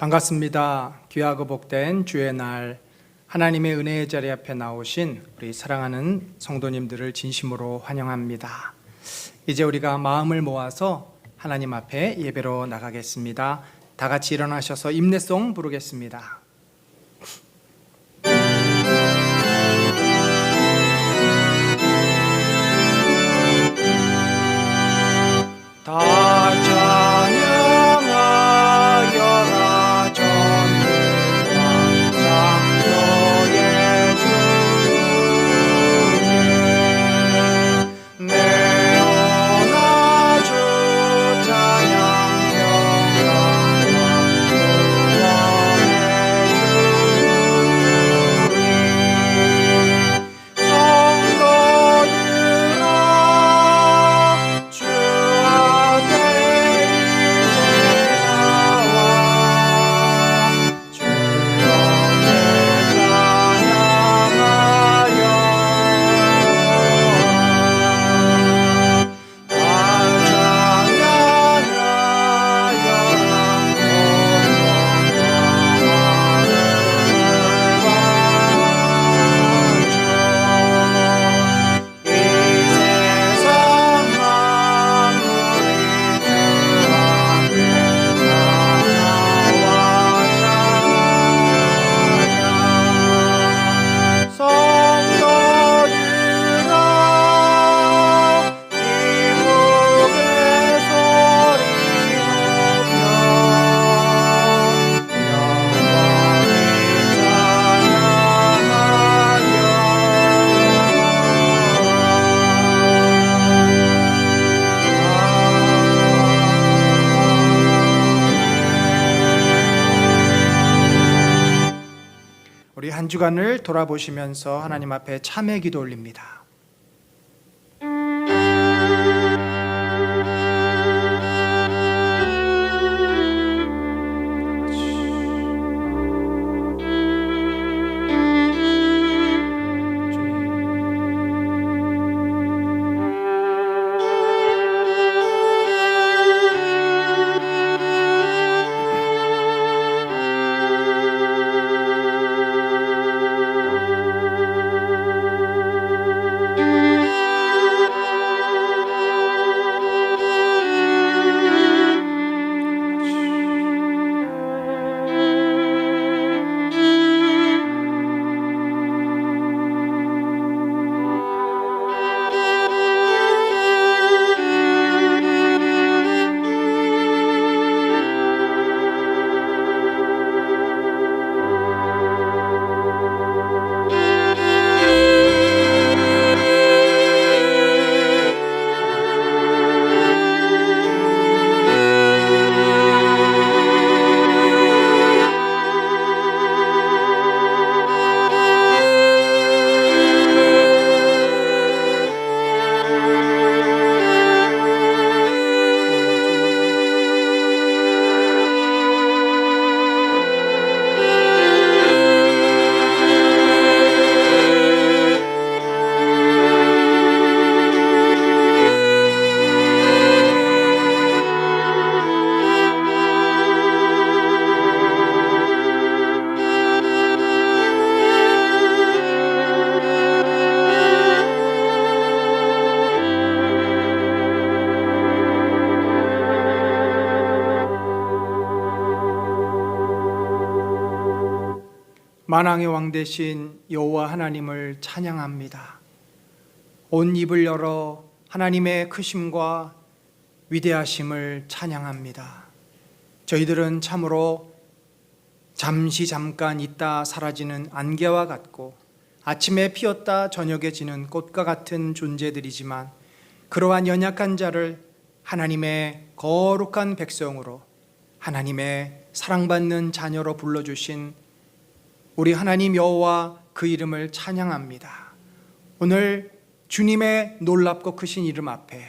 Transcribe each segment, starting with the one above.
반갑습니다. 귀하고 복된 주의 날 하나님의 은혜의 자리 앞에 나오신 우리 사랑하는 성도님들을 진심으로 환영합니다. 이제 우리가 마음을 모아서 하나님 앞에 예배로 나가겠습니다. 다 같이 일어나셔서 임내송 부르겠습니다. 다 찬양하여라 전능한 창조의 주님 내 언아 주 찬양 경강과 구원의 주님 성도들아 주 앞에 이제 나와 주 앞에 찬양하여 다 찬양하여라 이 세상 만물이 주 앞에 나와 찬양 성도들아 기쁨의 소리 높여 영원히 찬양하여 우리 한 주간을 돌아보시면서 하나님 앞에 참회 기도 올립니다. 만왕의 왕 되신 여호와 하나님을 찬양합니다. 온 입을 열어 하나님의 크심과 위대하심을 찬양합니다. 저희들은 참으로 잠깐 있다 사라지는 안개와 같고 아침에 피었다 저녁에 지는 꽃과 같은 존재들이지만 그러한 연약한 자를 하나님의 거룩한 백성으로 하나님의 사랑받는 자녀로 불러주신 우리 하나님 여호와 그 이름을 찬양합니다. 오늘 주님의 놀랍고 크신 이름 앞에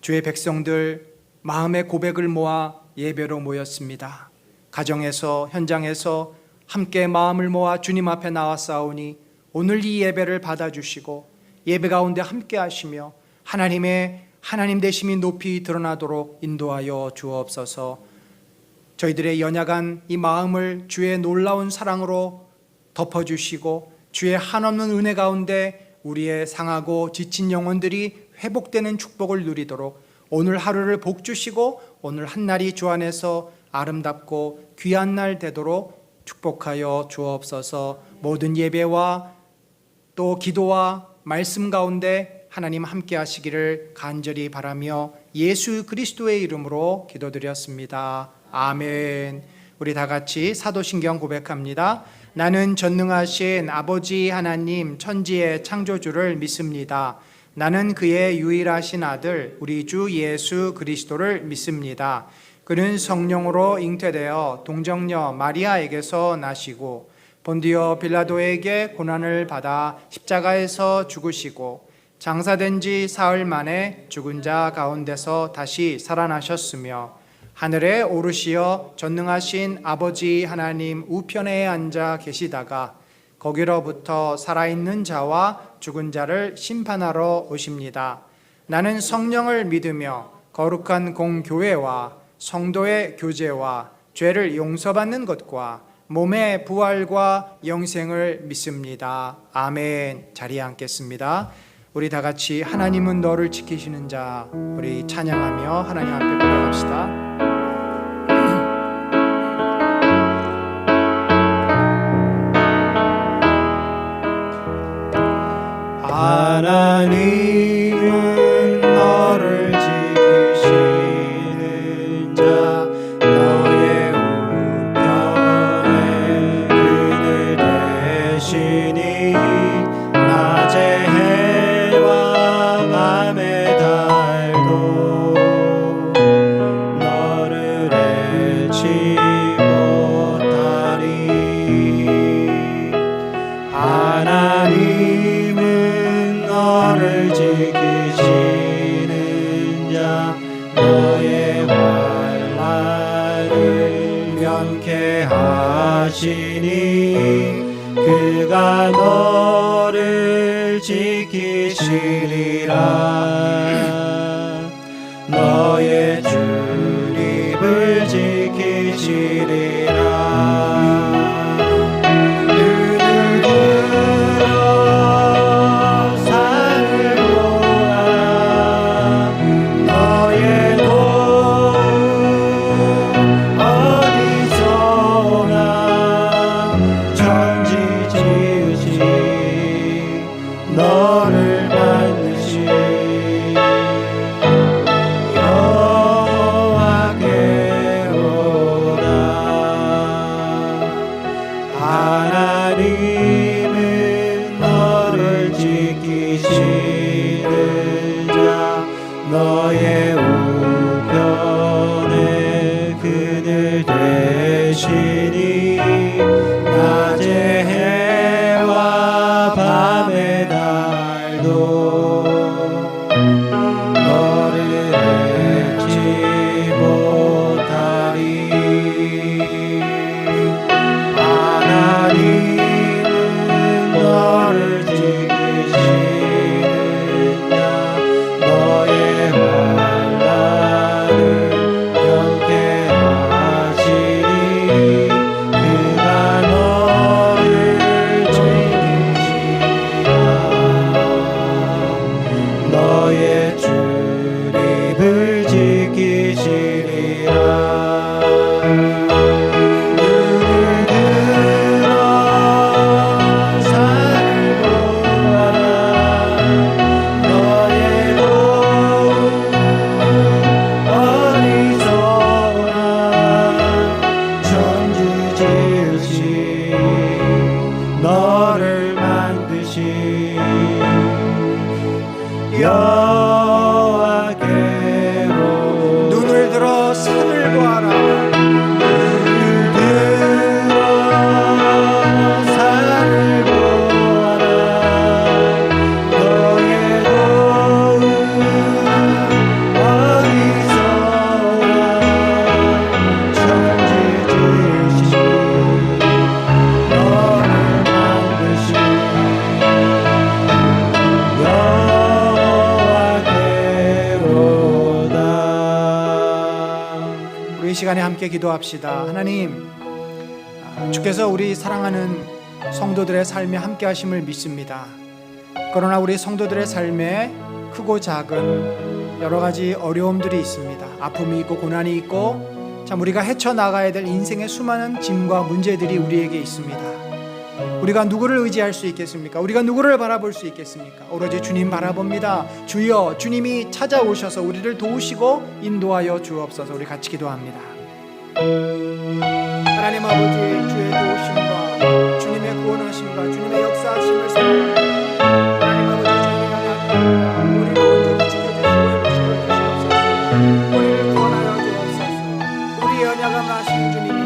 주의 백성들 마음의 고백을 모아 예배로 모였습니다. 가정에서 현장에서 함께 마음을 모아 주님 앞에 나왔사오니 오늘 이 예배를 받아주시고 예배 가운데 함께 하시며 하나님의 하나님 되심이 높이 드러나도록 인도하여 주옵소서. 저희들의 연약한 이 마음을 주의 놀라운 사랑으로 덮어주시고 주의 한없는 은혜 가운데 우리의 상하고 지친 영혼들이 회복되는 축복을 누리도록 오늘 하루를 복 주시고 오늘 한날이 주 안에서 아름답고 귀한 날 되도록 축복하여 주옵소서. 모든 예배와 또 기도와 말씀 가운데 하나님 함께 하시기를 간절히 바라며 예수 그리스도의 이름으로 기도드렸습니다. 아멘. 우리 다 같이 사도신경 고백합니다. 나는 전능하신 아버지 하나님 천지의 창조주를 믿습니다. 나는 그의 유일하신 아들 우리 주 예수 그리스도를 믿습니다. 그는 성령으로 잉태되어 동정녀 마리아에게서 나시고 본디오 빌라도에게 고난을 받아 십자가에서 죽으시고 장사된 지 사흘 만에 죽은 자 가운데서 다시 살아나셨으며 하늘에 오르시어 전능하신 아버지 하나님 우편에 앉아 계시다가 거기로부터 살아있는 자와 죽은 자를 심판하러 오십니다. 나는 성령을 믿으며 거룩한 공교회와 성도의 교제와 죄를 용서받는 것과 몸의 부활과 영생을 믿습니다. 아멘. 자리에 앉겠습니다. 우리 다 같이 하나님은 너를 지키시는 자, 우리 찬양하며 하나님 앞에 고백합시다. 하나님은 너를 지키시는 자, 너의 우편에 그늘 대시니 낮의 해와 밤의 달도 너를 잃지 못하리. 하나님은 너를 지키시는 자, 너의 환난을 면케하시니 그가 너를 지키시리라. 너의 출입을 지키시리라. 너를 만드신 여호와께로다. 하나님은 너를 지키시는 자, 너의 우편에 그늘 대시니 낮의 해와 밤의 달도 너를 잃지 못하리. 하나님은 너를 지키시는 자, 너의 환난을 이 시간에 함께 기도합시다. 하나님, 주께서 우리 사랑하는 성도들의 삶에 함께 하심을 믿습니다. 그러나 우리 성도들의 삶에 크고 작은 여러 가지 어려움들이 있습니다. 아픔이 있고 고난이 있고 참 우리가 헤쳐나가야 될 인생의 수많은 짐과 문제들이 우리에게 있습니다. 우리가 누구를 의지할 수 있겠습니까? 우리가 누구를 바라볼 수 있겠습니까? 오로지 주님 바라봅니다. 주여, 주님이 찾아오셔서 우리를 도우시고 인도하여 주옵소서. 우리 같이 기도합니다. 하나님 아버지, 주의 도우심과 주님의 구원하심과 주님의 역사하심을 생각합니다. 하나님 아버지, 저희가 우리를 온전히 지켜주시고 해주시옵소서. 우리를 구원하여 주옵소서. 우리의 언약함을 하시는 주님이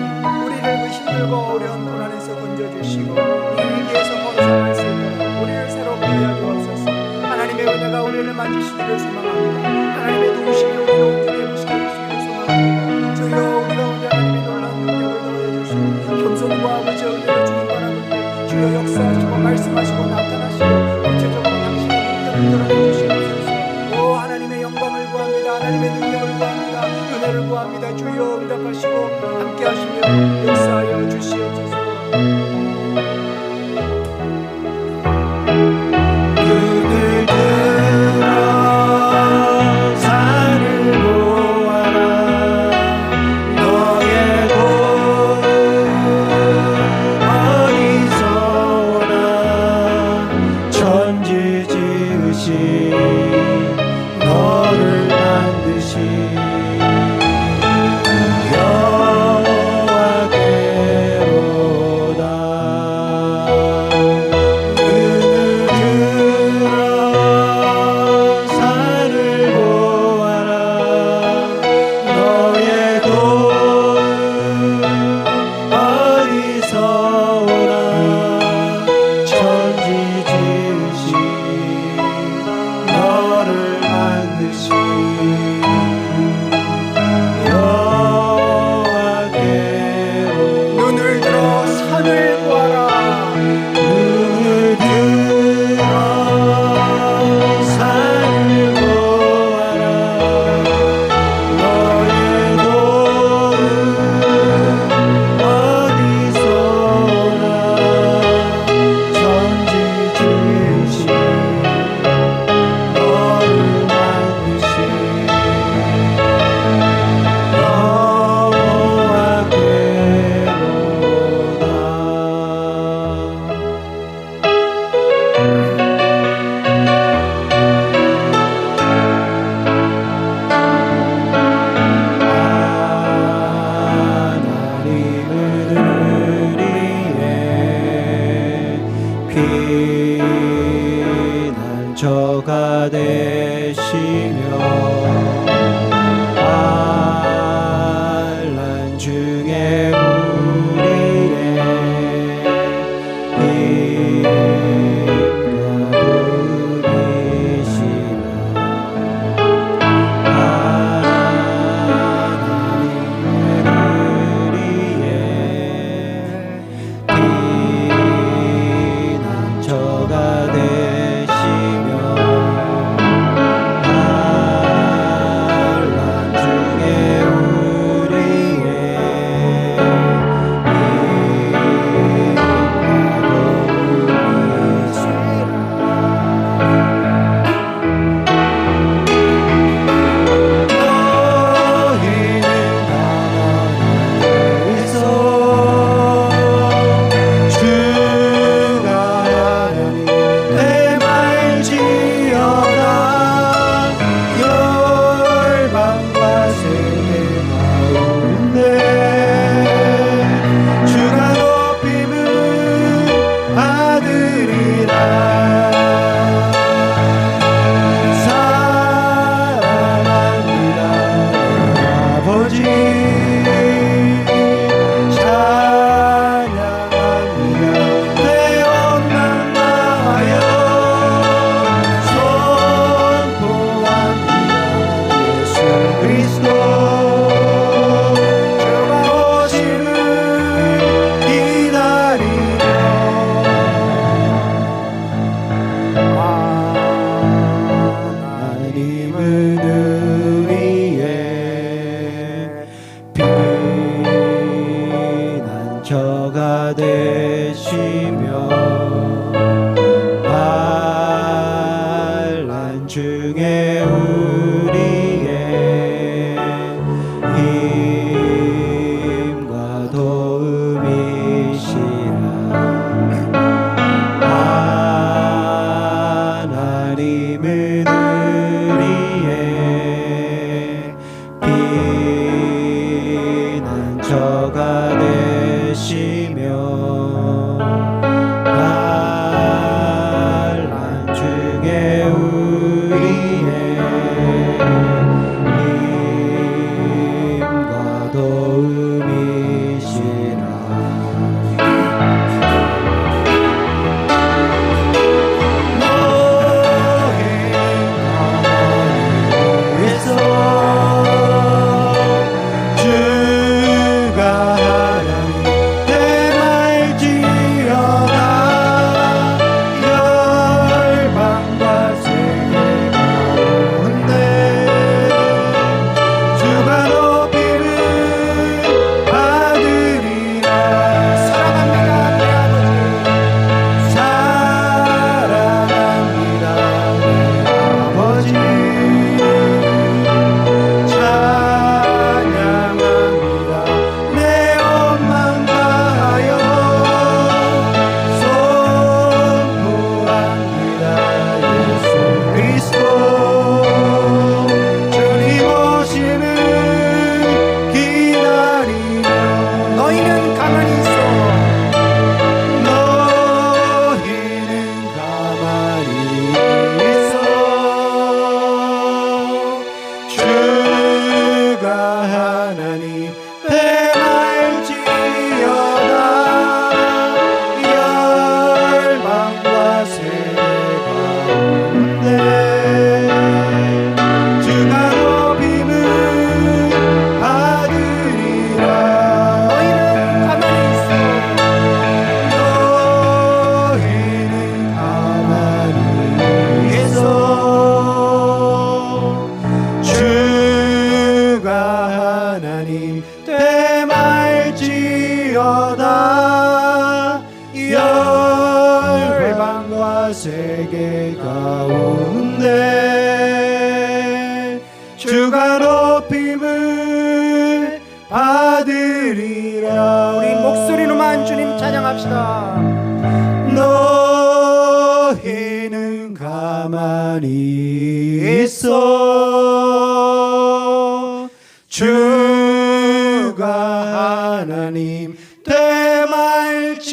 우리를 그 힘들고 어려운 고난에서 건져주시고 이 위기에서 벗어날 수 있도록 우리를 새롭게 하여 주옵소서. 하나님의 은혜가 우리를 만지시기를 소망합니다. 하나님의 도우심이 우리를 온전히 회복시켜주시기를 소망합니다. 주여, 우리가 언제 하나님의 놀라운 능력을 더해주시고 겸손과 아버지의 은혜를 주님 바라보니 주여 역사하시고 말씀하시고 나타나시고 구체적으로 당신의 능력을 드러내주시옵소서. 오, 하나님의 영광을 구합니다. 하나님의 능력을 구합니다. 은혜를 구합니다. 주여, 응답하시고 함께 하시며 역사하여 주시옵소서. 눈을 들어 산을 보아라. 너의 돈 어디서 오나. 천지 지으신 너를 만드신 피난처가 되시며 환난 중에 우리의 힘과 도움이시라. 하나님의 은혜에 피난처가 되시며 되시며 환난 중에 우리의 힘과 도움이시라. 하나님은 우리의 피난처가 되시며 환난 중에 우리의 힘과 도움이시라. 세계 가운데 주가 높임을 받으리라. 우리 목소리로만 주님 찬양합시다. 너희는 가만히 있어 주가 하나님 대말지어다.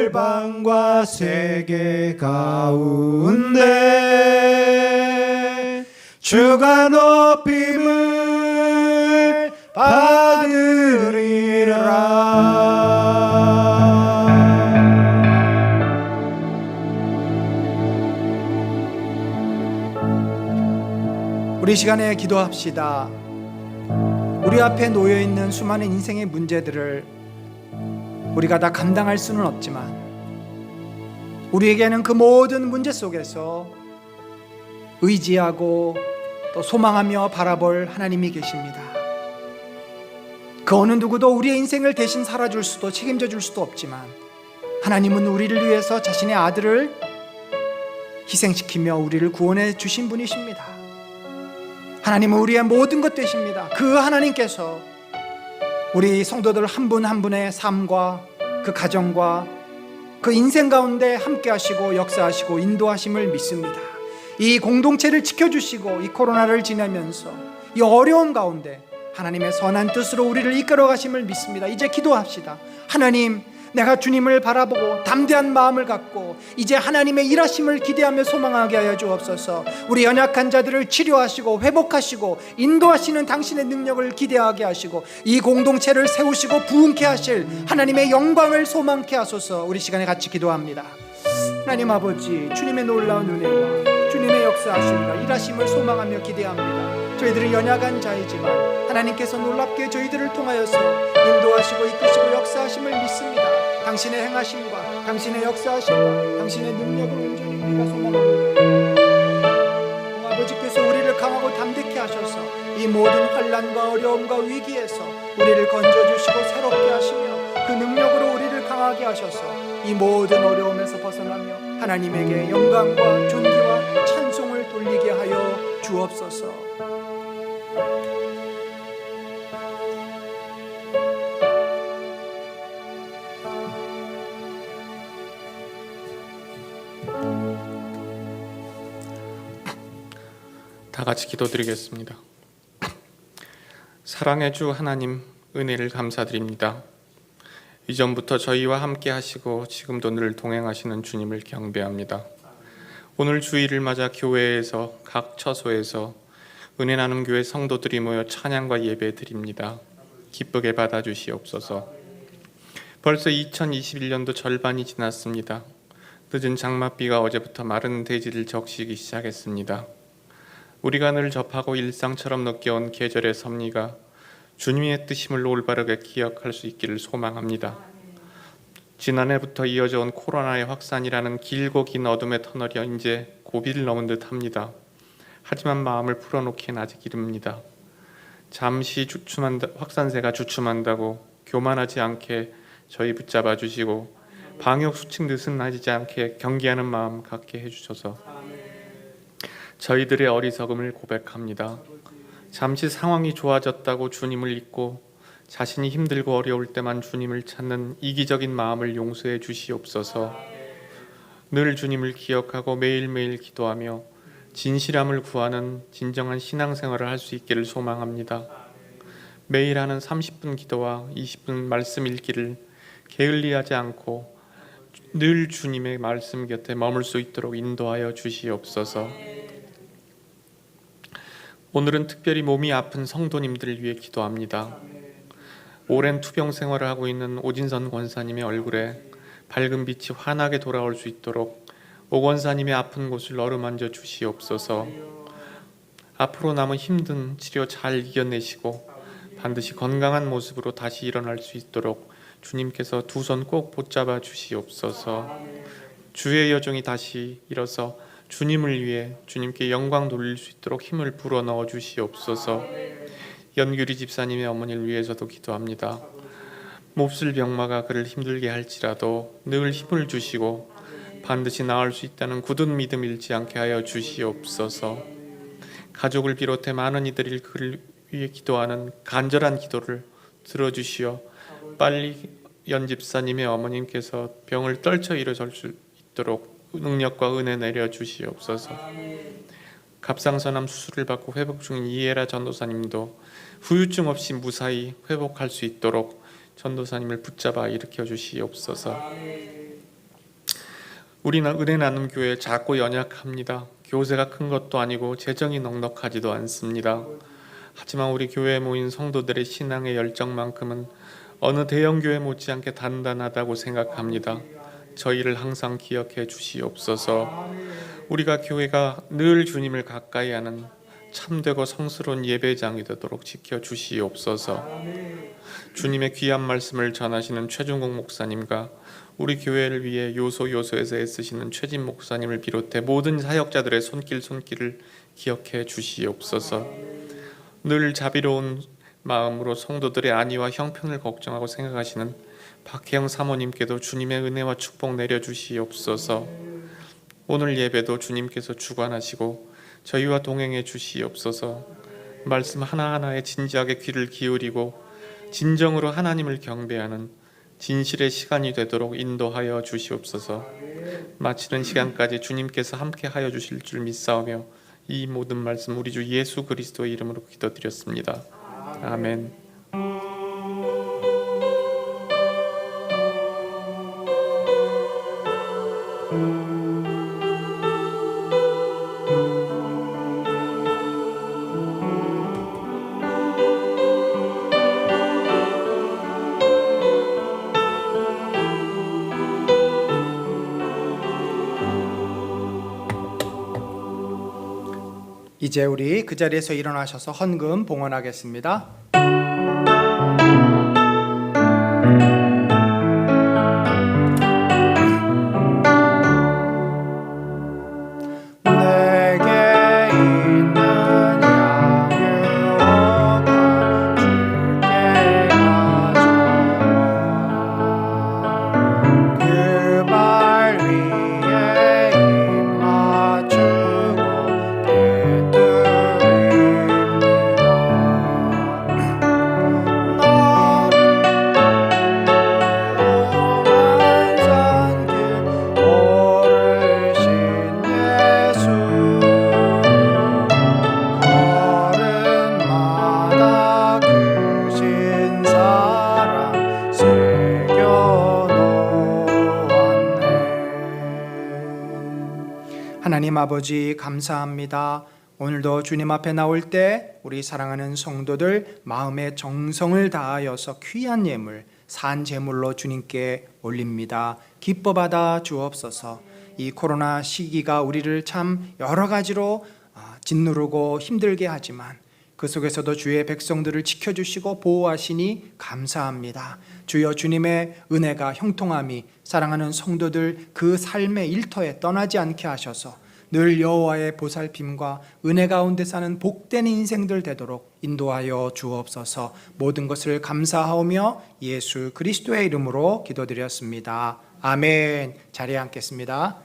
열방과 세계 가운데 주가 높임을 받으리라. 우리 시간에 기도합시다. 우리 앞에 놓여 있는 수많은 인생의 문제들을 우리가 다 감당할 수는 없지만 우리에게는 그 모든 문제 속에서 의지하고 또 소망하며 바라볼 하나님이 계십니다. 그 어느 누구도 우리의 인생을 대신 살아줄 수도 책임져 줄 수도 없지만 하나님은 우리를 위해서 자신의 아들을 희생시키며 우리를 구원해 주신 분이십니다. 하나님은 우리의 모든 것 되십니다. 그 하나님께서 우리 성도들 한 분 한 분의 삶과 그 가정과 그 인생 가운데 함께 하시고 역사하시고 인도하심을 믿습니다. 이 공동체를 지켜주시고 이 코로나를 지내면서 이 어려움 가운데 하나님의 선한 뜻으로 우리를 이끌어 가심을 믿습니다. 이제 기도합시다. 하나님, 내가 주님을 바라보고 담대한 마음을 갖고 이제 하나님의 일하심을 기대하며 소망하게 하여 주옵소서. 우리 연약한 자들을 치료하시고 회복하시고 인도하시는 당신의 능력을 기대하게 하시고 이 공동체를 세우시고 부흥케 하실 하나님의 영광을 소망케 하소서. 우리 시간에 같이 기도합니다. 하나님 아버지, 주님의 놀라운 은혜와 주님의 역사하심과 일하심을 소망하며 기대합니다. 저희들은 연약한 자이지만 하나님께서 놀랍게 저희들을 통하여서 인도하시고 이끄시고 역사하심을 믿습니다. 당신의 행하심과 당신의 역사하심과 당신의 능력을 온전히 우리가 소망합니다. 아버지께서 우리를 강하고 담대케 하셔서 이 모든 환난과 어려움과 위기에서 우리를 건져주시고 새롭게 하시며 그 능력으로 우리를 강하게 하셔서 이 모든 어려움에서 벗어나며 하나님에게 영광과 존귀와 찬송을 돌리게 하여 주옵소서. 다 같이 기도드리겠습니다. 사랑의 주 하나님, 은혜를 감사드립니다. 이전부터 저희와 함께 하시고 지금도 늘 동행하시는 주님을 경배합니다. 오늘 주일을 맞아 교회에서 각 처소에서 은혜 나눔 교회 성도들이 모여 찬양과 예배 드립니다. 기쁘게 받아주시옵소서. 벌써 2021년도 절반이 지났습니다. 늦은 장맛비가 어제부터 마른 대지를 적시기 시작했습니다. 우리가 늘 접하고 일상처럼 느껴온 계절의 섭리가 주님의 뜻임을 올바르게 기억할 수 있기를 소망합니다. 지난해부터 이어져 온 코로나의 확산이라는 길고 긴 어둠의 터널이 이제 고비를 넘은 듯합니다. 하지만 마음을 풀어놓기엔 아직 이릅니다. 잠시 확산세가 주춤한다고 교만하지 않게 저희 붙잡아 주시고 방역 수칙 느슨해지지 않게 경계하는 마음 갖게 해주셔서 저희들의 어리석음을 고백합니다. 잠시 상황이 좋아졌다고 주님을 잊고 자신이 힘들고 어려울 때만 주님을 찾는 이기적인 마음을 용서해 주시옵소서. 늘 주님을 기억하고 매일매일 기도하며 진실함을 구하는 진정한 신앙생활을 할 수 있기를 소망합니다. 매일 하는 30분 기도와 20분 말씀 읽기를 게을리하지 않고 늘 주님의 말씀 곁에 머물 수 있도록 인도하여 주시옵소서. 오늘은 특별히 몸이 아픈 성도님들을 위해 기도합니다. 오랜 투병 생활을 하고 있는 오진선 권사님의 얼굴에 밝은 빛이 환하게 돌아올 수 있도록 오 권사님의 아픈 곳을 어루만져 주시옵소서. 앞으로 남은 힘든 치료 잘 이겨내시고 반드시 건강한 모습으로 다시 일어날 수 있도록 주님께서 두 손 꼭 붙잡아 주시옵소서. 주의 여종이 다시 일어서 주님을 위해 주님께 영광 돌릴 수 있도록 힘을 불어넣어 주시옵소서. 연규리 집사님의 어머니를 위해서도 기도합니다. 몹쓸 병마가 그를 힘들게 할지라도 늘 힘을 주시고 반드시 나을 수 있다는 굳은 믿음 잃지 않게 하여 주시옵소서. 가족을 비롯해 많은 이들이 그를 위해 기도하는 간절한 기도를 들어주시어 빨리 연 집사님의 어머님께서 병을 떨쳐 일어설 수 있도록 능력과 은혜 내려 주시옵소서. 갑상선암 수술을 받고 회복 중인 이에라 전도사님도 후유증 없이 무사히 회복할 수 있도록 전도사님을 붙잡아 일으켜 주시옵소서. 우리는 은혜 나눔 교회 작고 연약합니다. 교세가 큰 것도 아니고 재정이 넉넉하지도 않습니다. 하지만 우리 교회에 모인 성도들의 신앙의 열정만큼은 어느 대형 교회 못지않게 단단하다고 생각합니다. 저희를 항상 기억해 주시옵소서. 우리가 교회가 늘 주님을 가까이 하는 참되고 성스러운 예배장이 되도록 지켜 주시옵소서. 주님의 귀한 말씀을 전하시는 최중국 목사님과 우리 교회를 위해 요소에서 애쓰시는 최진 목사님을 비롯해 모든 사역자들의 손길을 기억해 주시옵소서. 늘 자비로운 마음으로 성도들의 안위와 형편을 걱정하고 생각하시는 박혜영 사모님께도 주님의 은혜와 축복 내려주시옵소서. 오늘 예배도 주님께서 주관하시고 저희와 동행해 주시옵소서. 말씀 하나하나에 진지하게 귀를 기울이고 진정으로 하나님을 경배하는 진실의 시간이 되도록 인도하여 주시옵소서. 마치는 시간까지 주님께서 함께 하여 주실 줄 믿사오며 이 모든 말씀 우리 주 예수 그리스도의 이름으로 기도드렸습니다. 아멘. 이제 우리 그 자리에서 일어나셔서 헌금 봉헌하겠습니다. 내게 있는 양을 얻어 줄게 아버지 감사합니다. 오늘도 주님 앞에 나올 때 우리 사랑하는 성도들 마음의 정성을 다하여서 귀한 예물, 산 제물로 주님께 올립니다. 기뻐 받아 주옵소서. 이 코로나 시기가 우리를 참 여러 가지로 짓누르고 힘들게 하지만 그 속에서도 주의 백성들을 지켜주시고 보호하시니 감사합니다. 주여, 주님의 은혜가 형통함이 사랑하는 성도들 그 삶의 일터에 떠나지 않게 하셔서 늘 여호와의 보살핌과 은혜 가운데 사는 복된 인생들 되도록 인도하여 주옵소서. 모든 것을 감사하오며 예수 그리스도의 이름으로 기도드렸습니다. 아멘. 자리에 앉겠습니다.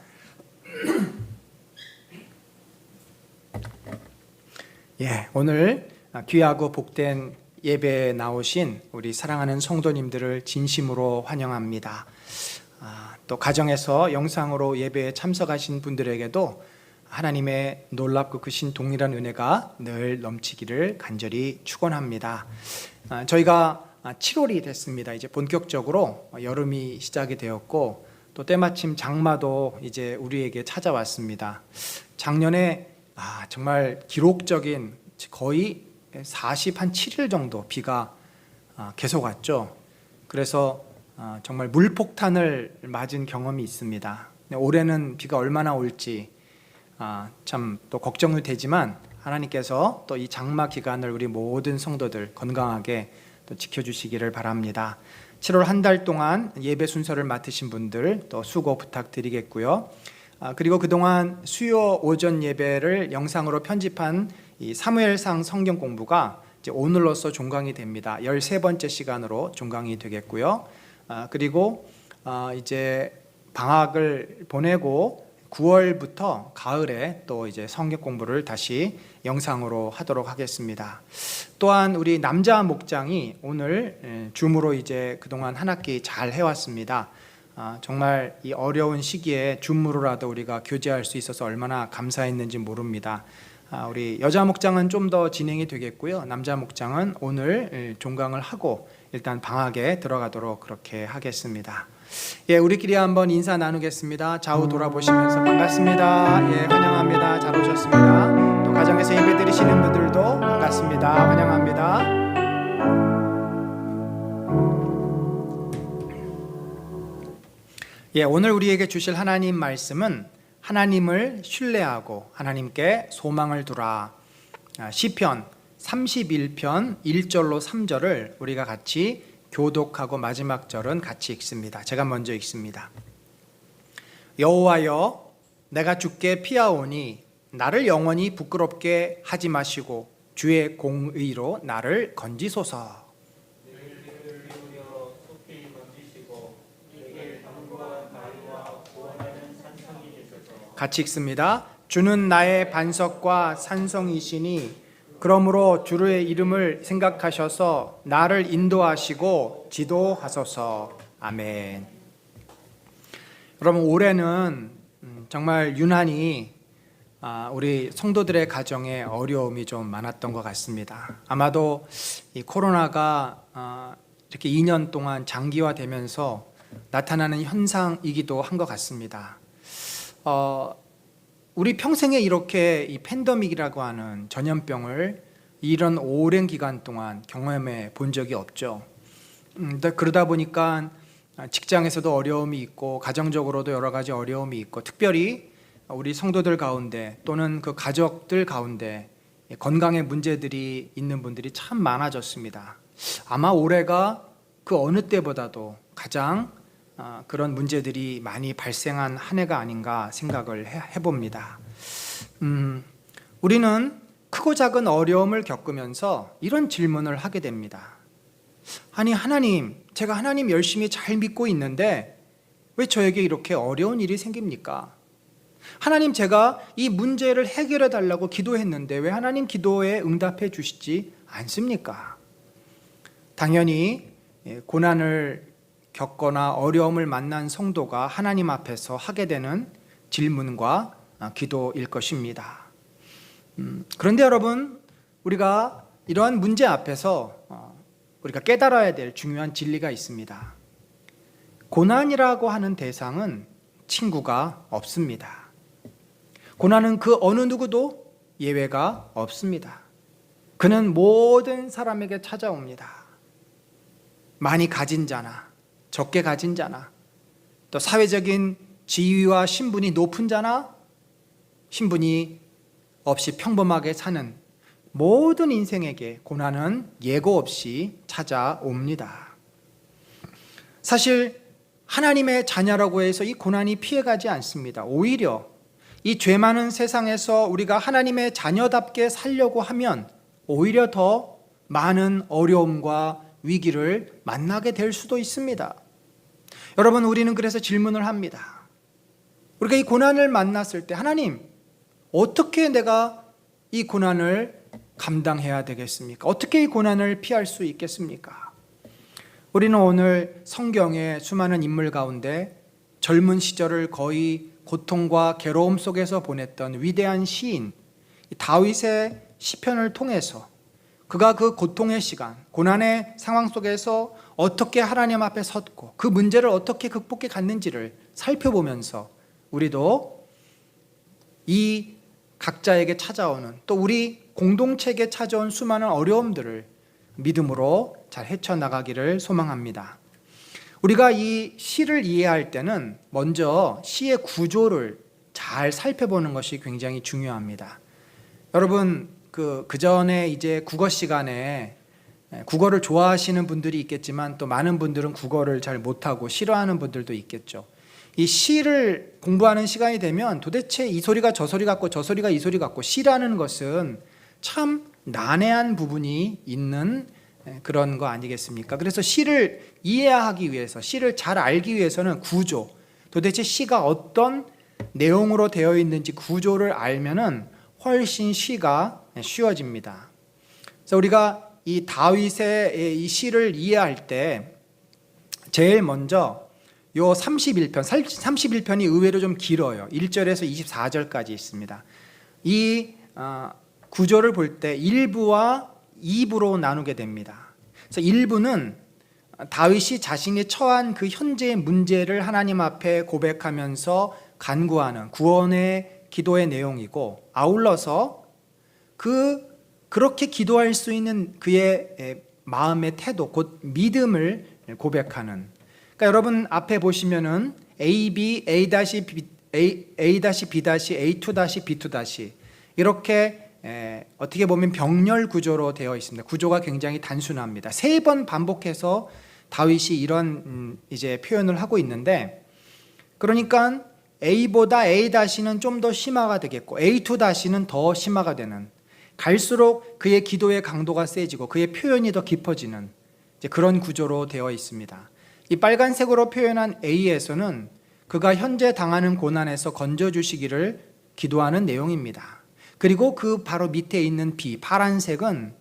오늘 귀하고 복된 예배에 나오신 우리 사랑하는 성도님들을 진심으로 환영합니다. 또 가정에서 영상으로 예배에 참석하신 분들에게도 하나님의 놀랍고 크신 동일한 은혜가 늘 넘치기를 간절히 축원합니다. 저희가 7월이 됐습니다. 이제 본격적으로 여름이 시작이 되었고 또 때마침 장마도 이제 우리에게 찾아왔습니다. 작년에 정말 기록적인 거의 47일 정도 비가 계속 왔죠. 그래서 정말 물폭탄을 맞은 경험이 있습니다. 올해는 비가 얼마나 올지 참 또 걱정이 되지만 하나님께서 또 이 장마 기간을 우리 모든 성도들 건강하게 또 지켜주시기를 바랍니다. 7월 한 달 동안 예배 순서를 맡으신 분들 또 수고 부탁드리겠고요. 그리고 그동안 수요 오전 예배를 영상으로 편집한 이 사무엘상 성경 공부가 이제 오늘로써 종강이 됩니다. 13번째 시간으로 종강이 되겠고요. 그리고 이제 방학을 보내고 9월부터 가을에 또 이제 성경 공부를 다시 영상으로 하도록 하겠습니다. 또한 우리 남자 목장이 오늘 줌으로 이제 그동안 한 학기 잘 해왔습니다. 정말 이 어려운 시기에 줌으로라도 우리가 교제할 수 있어서 얼마나 감사했는지 모릅니다. 우리 여자 목장은 좀 더 진행이 되겠고요. 남자 목장은 오늘 종강을 하고 일단 방학에 들어가도록 그렇게 하겠습니다. 우리끼리 한번 인사 나누겠습니다. 좌우 돌아보시면서 반갑습니다. 환영합니다. 잘 오셨습니다. 또 가정에서 예배 드리시는 분들도 반갑습니다. 환영합니다. 오늘 우리에게 주실 하나님 말씀은 하나님을 신뢰하고 하나님께 소망을 두라. 시편 31편 1절로 3절을 우리가 같이 교독하고 마지막 절은 같이 읽습니다. 제가 먼저 읽습니다. 여호와여, 내가 주께 피하오니 나를 영원히 부끄럽게 하지 마시고 주의 공의로 나를 건지소서. 같이 읽습니다. 주는 나의 반석과 산성이시니 그러므로 주의 이름을 생각하셔서 나를 인도하시고 지도하소서. 아멘. 여러분, 올해는 정말 유난히 우리 성도들의 가정에 어려움이 좀 많았던 것 같습니다. 아마도 이 코로나가 이렇게 2년 동안 장기화되면서 나타나는 현상이기도 한 것 같습니다. 우리 평생에 이렇게 이 팬데믹이라고 하는 전염병을 이런 오랜 기간 동안 경험해 본 적이 없죠. 그러다 보니까 직장에서도 어려움이 있고 가정적으로도 여러 가지 어려움이 있고 특별히 우리 성도들 가운데 또는 그 가족들 가운데 건강에 문제들이 있는 분들이 참 많아졌습니다. 아마 올해가 그 어느 때보다도 가장 그런 문제들이 많이 발생한 한 해가 아닌가 생각을 해봅니다. 우리는 크고 작은 어려움을 겪으면서 이런 질문을 하게 됩니다. 아니 하나님, 제가 하나님 열심히 잘 믿고 있는데 왜 저에게 이렇게 어려운 일이 생깁니까? 하나님, 제가 이 문제를 해결해 달라고 기도했는데 왜 하나님 기도에 응답해 주시지 않습니까? 당연히 고난을 겪거나 어려움을 만난 성도가 하나님 앞에서 하게 되는 질문과 기도일 것입니다. 그런데 여러분, 우리가 이러한 문제 앞에서 우리가 깨달아야 될 중요한 진리가 있습니다. 고난이라고 하는 대상은 친구가 없습니다. 고난은 그 어느 누구도 예외가 없습니다. 그는 모든 사람에게 찾아옵니다. 많이 가진 자나 적게 가진 자나 또 사회적인 지위와 신분이 높은 자나 신분이 없이 평범하게 사는 모든 인생에게 고난은 예고 없이 찾아옵니다. 사실 하나님의 자녀라고 해서 이 고난이 피해가지 않습니다. 오히려 이 죄 많은 세상에서 우리가 하나님의 자녀답게 살려고 하면 오히려 더 많은 어려움과 위기를 만나게 될 수도 있습니다. 여러분, 우리는 그래서 질문을 합니다. 우리가 이 고난을 만났을 때 하나님, 어떻게 내가 이 고난을 감당해야 되겠습니까? 어떻게 이 고난을 피할 수 있겠습니까? 우리는 오늘 성경의 수많은 인물 가운데 젊은 시절을 거의 고통과 괴로움 속에서 보냈던 위대한 시인 다윗의 시편을 통해서 그가 그 고통의 시간, 고난의 상황 속에서 어떻게 하나님 앞에 섰고 그 문제를 어떻게 극복해 갔는지를 살펴보면서 우리도 이 각자에게 찾아오는 또 우리 공동체에게 찾아온 수많은 어려움들을 믿음으로 잘 헤쳐나가기를 소망합니다. 우리가 이 시를 이해할 때는 먼저 시의 구조를 잘 살펴보는 것이 굉장히 중요합니다. 여러분, 그 전에 이제 국어 시간에 국어를 좋아하시는 분들이 있겠지만 또 많은 분들은 국어를 잘 못하고 싫어하는 분들도 있겠죠. 이 시를 공부하는 시간이 되면 도대체 이 소리가 저 소리 같고 저 소리가 이 소리 같고 시라는 것은 참 난해한 부분이 있는 그런 거 아니겠습니까? 그래서 시를 이해하기 위해서, 시를 잘 알기 위해서는 구조, 도대체 시가 어떤 내용으로 되어 있는지 구조를 알면은 훨씬 시가 쉬워집니다. 그래서 우리가 이 다윗의 이 시를 이해할 때 제일 먼저 요 31편이 의외로 좀 길어요. 1절에서 24절까지 있습니다. 이 구조를 볼 때 1부와 2부로 나누게 됩니다. 그래서 1부는 다윗이 자신이 처한 그 현재의 문제를 하나님 앞에 고백하면서 간구하는 구원의 기도의 내용이고, 아울러서 그렇게 기도할 수 있는 그의 마음의 태도, 곧 믿음을 고백하는. 그러니까 여러분 앞에 보시면은 AB, A-B, A2, B2 이렇게 어떻게 보면 병렬 구조로 되어 있습니다. 구조가 굉장히 단순합니다. 3번 반복해서 다윗이 이런 이제 표현을 하고 있는데, 그러니까 A보다 A-는 좀 더 심화가 되겠고 A2-는 더 심화가 되는, 갈수록 그의 기도의 강도가 세지고 그의 표현이 더 깊어지는 이제 그런 구조로 되어 있습니다. 이 빨간색으로 표현한 A에서는 그가 현재 당하는 고난에서 건져주시기를 기도하는 내용입니다. 그리고 그 바로 밑에 있는 B, 파란색은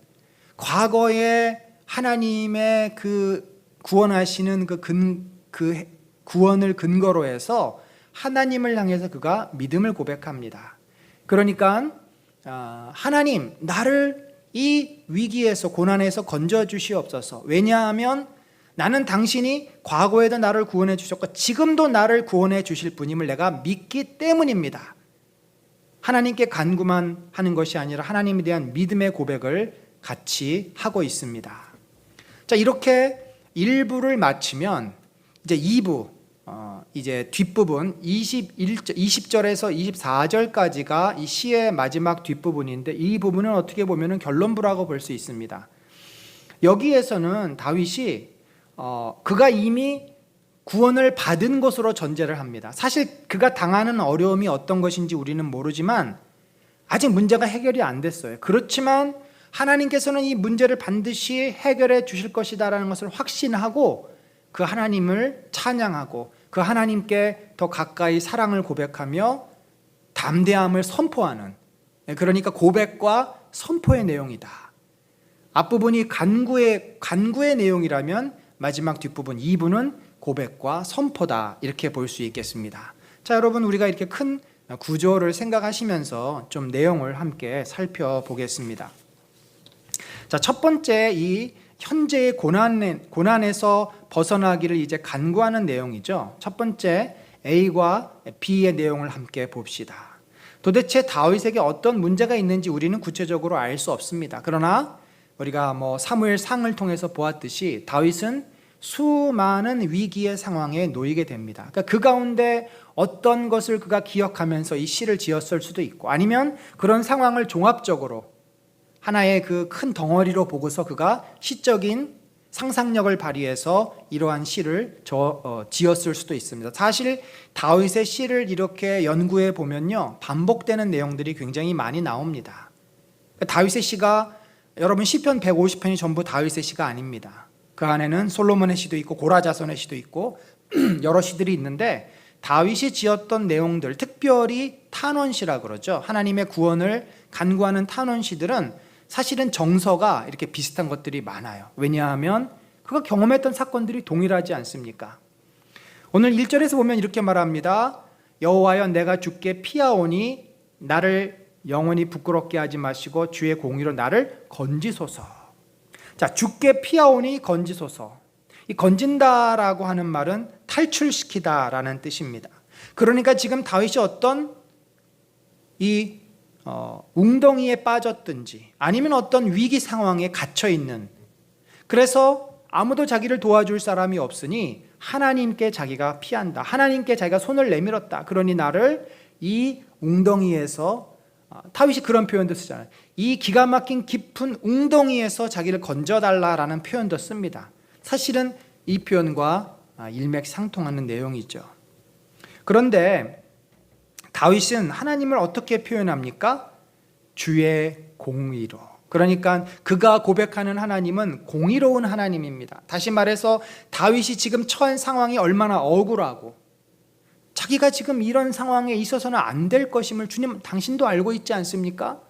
과거에 하나님의 그 구원하시는 그 구원을 근거로 해서 하나님을 향해서 그가 믿음을 고백합니다. 그러니까 하나님, 나를 이 위기에서, 고난에서 건져주시옵소서. 왜냐하면 나는 당신이 과거에도 나를 구원해 주셨고 지금도 나를 구원해 주실 분임을 내가 믿기 때문입니다. 하나님께 간구만 하는 것이 아니라 하나님에 대한 믿음의 고백을 같이 하고 있습니다. 자, 이렇게 1부를 마치면 이제 2부, 이제 뒷부분 20절에서 24절까지가 이 시의 마지막 뒷부분인데, 이 부분은 어떻게 보면 결론부라고 볼 수 있습니다. 여기에서는 다윗이 그가 이미 구원을 받은 것으로 전제를 합니다. 사실 그가 당하는 어려움이 어떤 것인지 우리는 모르지만 아직 문제가 해결이 안 됐어요. 그렇지만 하나님께서는 이 문제를 반드시 해결해 주실 것이다라는 것을 확신하고 그 하나님을 찬양하고 그 하나님께 더 가까이 사랑을 고백하며 담대함을 선포하는, 그러니까 고백과 선포의 내용이다. 앞부분이 간구의 내용이라면 마지막 뒷부분 2부는 고백과 선포다, 이렇게 볼 수 있겠습니다. 자, 여러분, 우리가 이렇게 큰 구조를 생각하시면서 좀 내용을 함께 살펴보겠습니다. 자, 첫 번째, 이 현재의 고난에서 벗어나기를 이제 간구하는 내용이죠. 첫 번째 A과 B의 내용을 함께 봅시다. 도대체 다윗에게 어떤 문제가 있는지 우리는 구체적으로 알 수 없습니다. 그러나 우리가 사무엘상을 통해서 보았듯이 다윗은 수많은 위기의 상황에 놓이게 됩니다. 그러니까 그 가운데 어떤 것을 그가 기억하면서 이 시를 지었을 수도 있고, 아니면 그런 상황을 종합적으로 하나의 그 큰 덩어리로 보고서 그가 시적인 상상력을 발휘해서 이러한 시를 지었을 수도 있습니다. 사실 다윗의 시를 이렇게 연구해 보면요, 반복되는 내용들이 굉장히 많이 나옵니다. 다윗의 시가, 여러분 시편 150편이 전부 다윗의 시가 아닙니다. 그 안에는 솔로몬의 시도 있고 고라자손의 시도 있고 여러 시들이 있는데, 다윗이 지었던 내용들, 특별히 탄원시라 그러죠. 하나님의 구원을 간구하는 탄원시들은 사실은 정서가 이렇게 비슷한 것들이 많아요. 왜냐하면 그가 경험했던 사건들이 동일하지 않습니까? 오늘 1절에서 보면 이렇게 말합니다. 여호와여, 내가 주께 피하오니 나를 영원히 부끄럽게 하지 마시고 주의 공의로 나를 건지소서. 자, 주께 피하오니 건지소서. 이 건진다라고 하는 말은 탈출시키다라는 뜻입니다. 그러니까 지금 다윗이 어떤 웅덩이에 빠졌든지 아니면 어떤 위기 상황에 갇혀 있는, 그래서 아무도 자기를 도와줄 사람이 없으니 하나님께 자기가 피한다. 하나님께 자기가 손을 내밀었다. 그러니 나를 이 웅덩이에서, 다윗이 그런 표현도 쓰잖아요. 이 기가 막힌 깊은 웅덩이에서 자기를 건져달라라는 표현도 씁니다. 사실은 이 표현과 일맥상통하는 내용이죠. 그런데 다윗은 하나님을 어떻게 표현합니까? 주의 공의로. 그러니까 그가 고백하는 하나님은 공의로운 하나님입니다. 다시 말해서 다윗이 지금 처한 상황이 얼마나 억울하고 자기가 지금 이런 상황에 있어서는 안 될 것임을 주님 당신도 알고 있지 않습니까?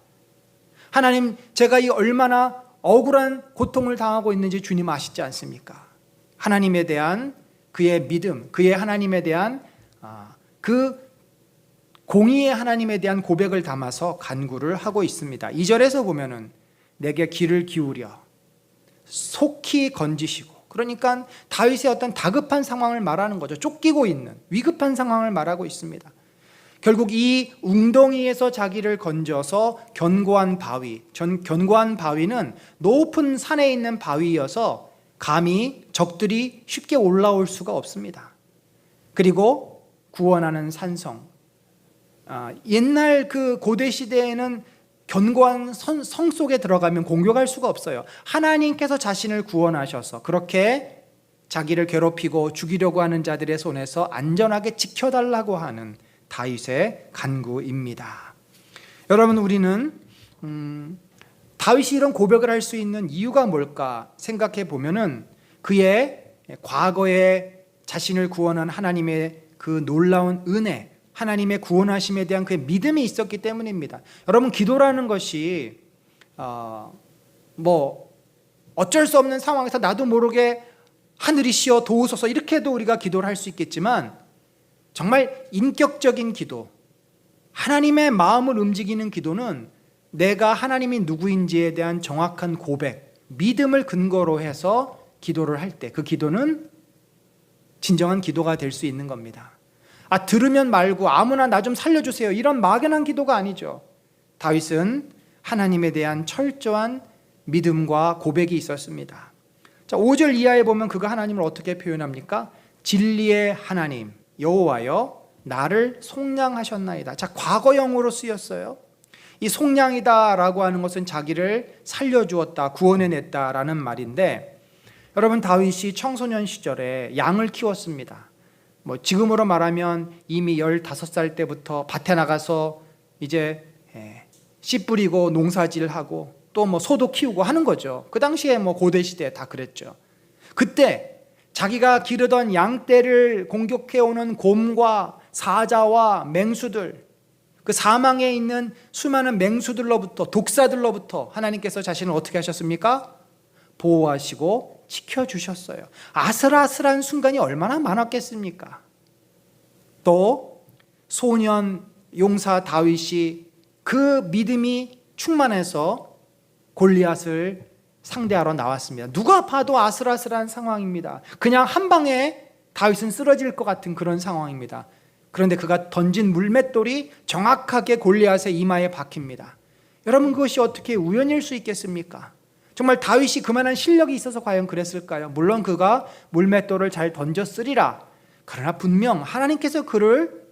하나님, 제가 이 얼마나 억울한 고통을 당하고 있는지 주님 아시지 않습니까? 하나님에 대한 그의 믿음, 그의 하나님에 대한 그 공의의 하나님에 대한 고백을 담아서 간구를 하고 있습니다. 2절에서 보면은 내게 귀를 기울여 속히 건지시고, 그러니까 다윗의 어떤 다급한 상황을 말하는 거죠. 쫓기고 있는 위급한 상황을 말하고 있습니다. 결국 이 웅덩이에서 자기를 건져서 견고한 바위, 견고한 바위는 높은 산에 있는 바위여서 감히 적들이 쉽게 올라올 수가 없습니다. 그리고 구원하는 산성, 옛날 그 고대 시대에는 견고한 성 속에 들어가면 공격할 수가 없어요. 하나님께서 자신을 구원하셔서 그렇게 자기를 괴롭히고 죽이려고 하는 자들의 손에서 안전하게 지켜달라고 하는 다윗의 간구입니다. 여러분, 우리는 다윗이 이런 고백을 할 수 있는 이유가 뭘까 생각해 보면은 그의 과거에 자신을 구원한 하나님의 그 놀라운 은혜, 하나님의 구원하심에 대한 그의 믿음이 있었기 때문입니다. 여러분, 기도라는 것이 어쩔 수 없는 상황에서 나도 모르게 하늘이시여 도우소서 이렇게도 우리가 기도를 할 수 있겠지만, 정말 인격적인 기도, 하나님의 마음을 움직이는 기도는 내가 하나님이 누구인지에 대한 정확한 고백, 믿음을 근거로 해서 기도를 할 때 그 기도는 진정한 기도가 될 수 있는 겁니다. 들으면 말고 아무나 나 좀 살려주세요, 이런 막연한 기도가 아니죠. 다윗은 하나님에 대한 철저한 믿음과 고백이 있었습니다. 자, 5절 이하에 보면 그가 하나님을 어떻게 표현합니까? 진리의 하나님 여호와여, 나를 속량하셨나이다. 자, 과거형으로 쓰였어요. 이 속량이다라고 하는 것은 자기를 살려주었다, 구원해냈다라는 말인데, 여러분, 다윗이 청소년 시절에 양을 키웠습니다. 지금으로 말하면 이미 15살 때부터 밭에 나가서 이제 씨 뿌리고 농사질하고 또 소도 키우고 하는 거죠. 그 당시에 고대 시대에 다 그랬죠. 그때 자기가 기르던 양떼를 공격해오는 곰과 사자와 맹수들, 그 사망에 있는 수많은 맹수들로부터, 독사들로부터 하나님께서 자신을 어떻게 하셨습니까? 보호하시고 지켜주셨어요. 아슬아슬한 순간이 얼마나 많았겠습니까? 또 소년 용사 다윗이 그 믿음이 충만해서 골리앗을 상대하러 나왔습니다. 누가 봐도 아슬아슬한 상황입니다. 그냥 한 방에 다윗은 쓰러질 것 같은 그런 상황입니다. 그런데 그가 던진 물맷돌이 정확하게 골리앗의 이마에 박힙니다. 여러분, 그것이 어떻게 우연일 수 있겠습니까? 정말 다윗이 그만한 실력이 있어서 과연 그랬을까요? 물론 그가 물맷돌을 잘 던졌으리라. 그러나 분명 하나님께서 그를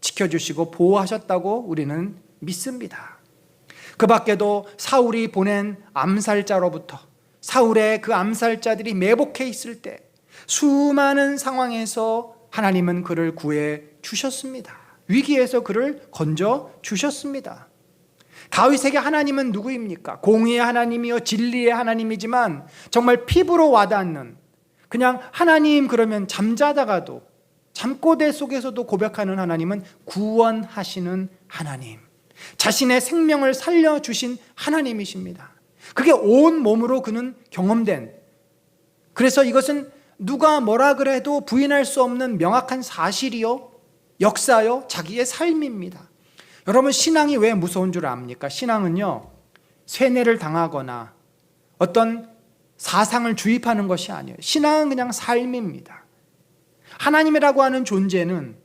지켜주시고 보호하셨다고 우리는 믿습니다. 그 밖에도 사울이 보낸 암살자로부터 사울의 그 암살자들이 매복해 있을 때 수많은 상황에서 하나님은 그를 구해 주셨습니다. 위기에서 그를 건져 주셨습니다. 다윗에게 하나님은 누구입니까? 공의의 하나님이요 진리의 하나님이지만 정말 피부로 와닿는, 그냥 하나님 그러면 잠자다가도 잠꼬대 속에서도 고백하는 하나님은 구원하시는 하나님, 자신의 생명을 살려주신 하나님이십니다. 그게 온 몸으로 그는 경험된, 그래서 이것은 누가 뭐라 그래도 부인할 수 없는 명확한 사실이요 역사요 자기의 삶입니다. 여러분, 신앙이 왜 무서운 줄 압니까? 신앙은요, 세뇌를 당하거나 어떤 사상을 주입하는 것이 아니에요. 신앙은 그냥 삶입니다. 하나님이라고 하는 존재는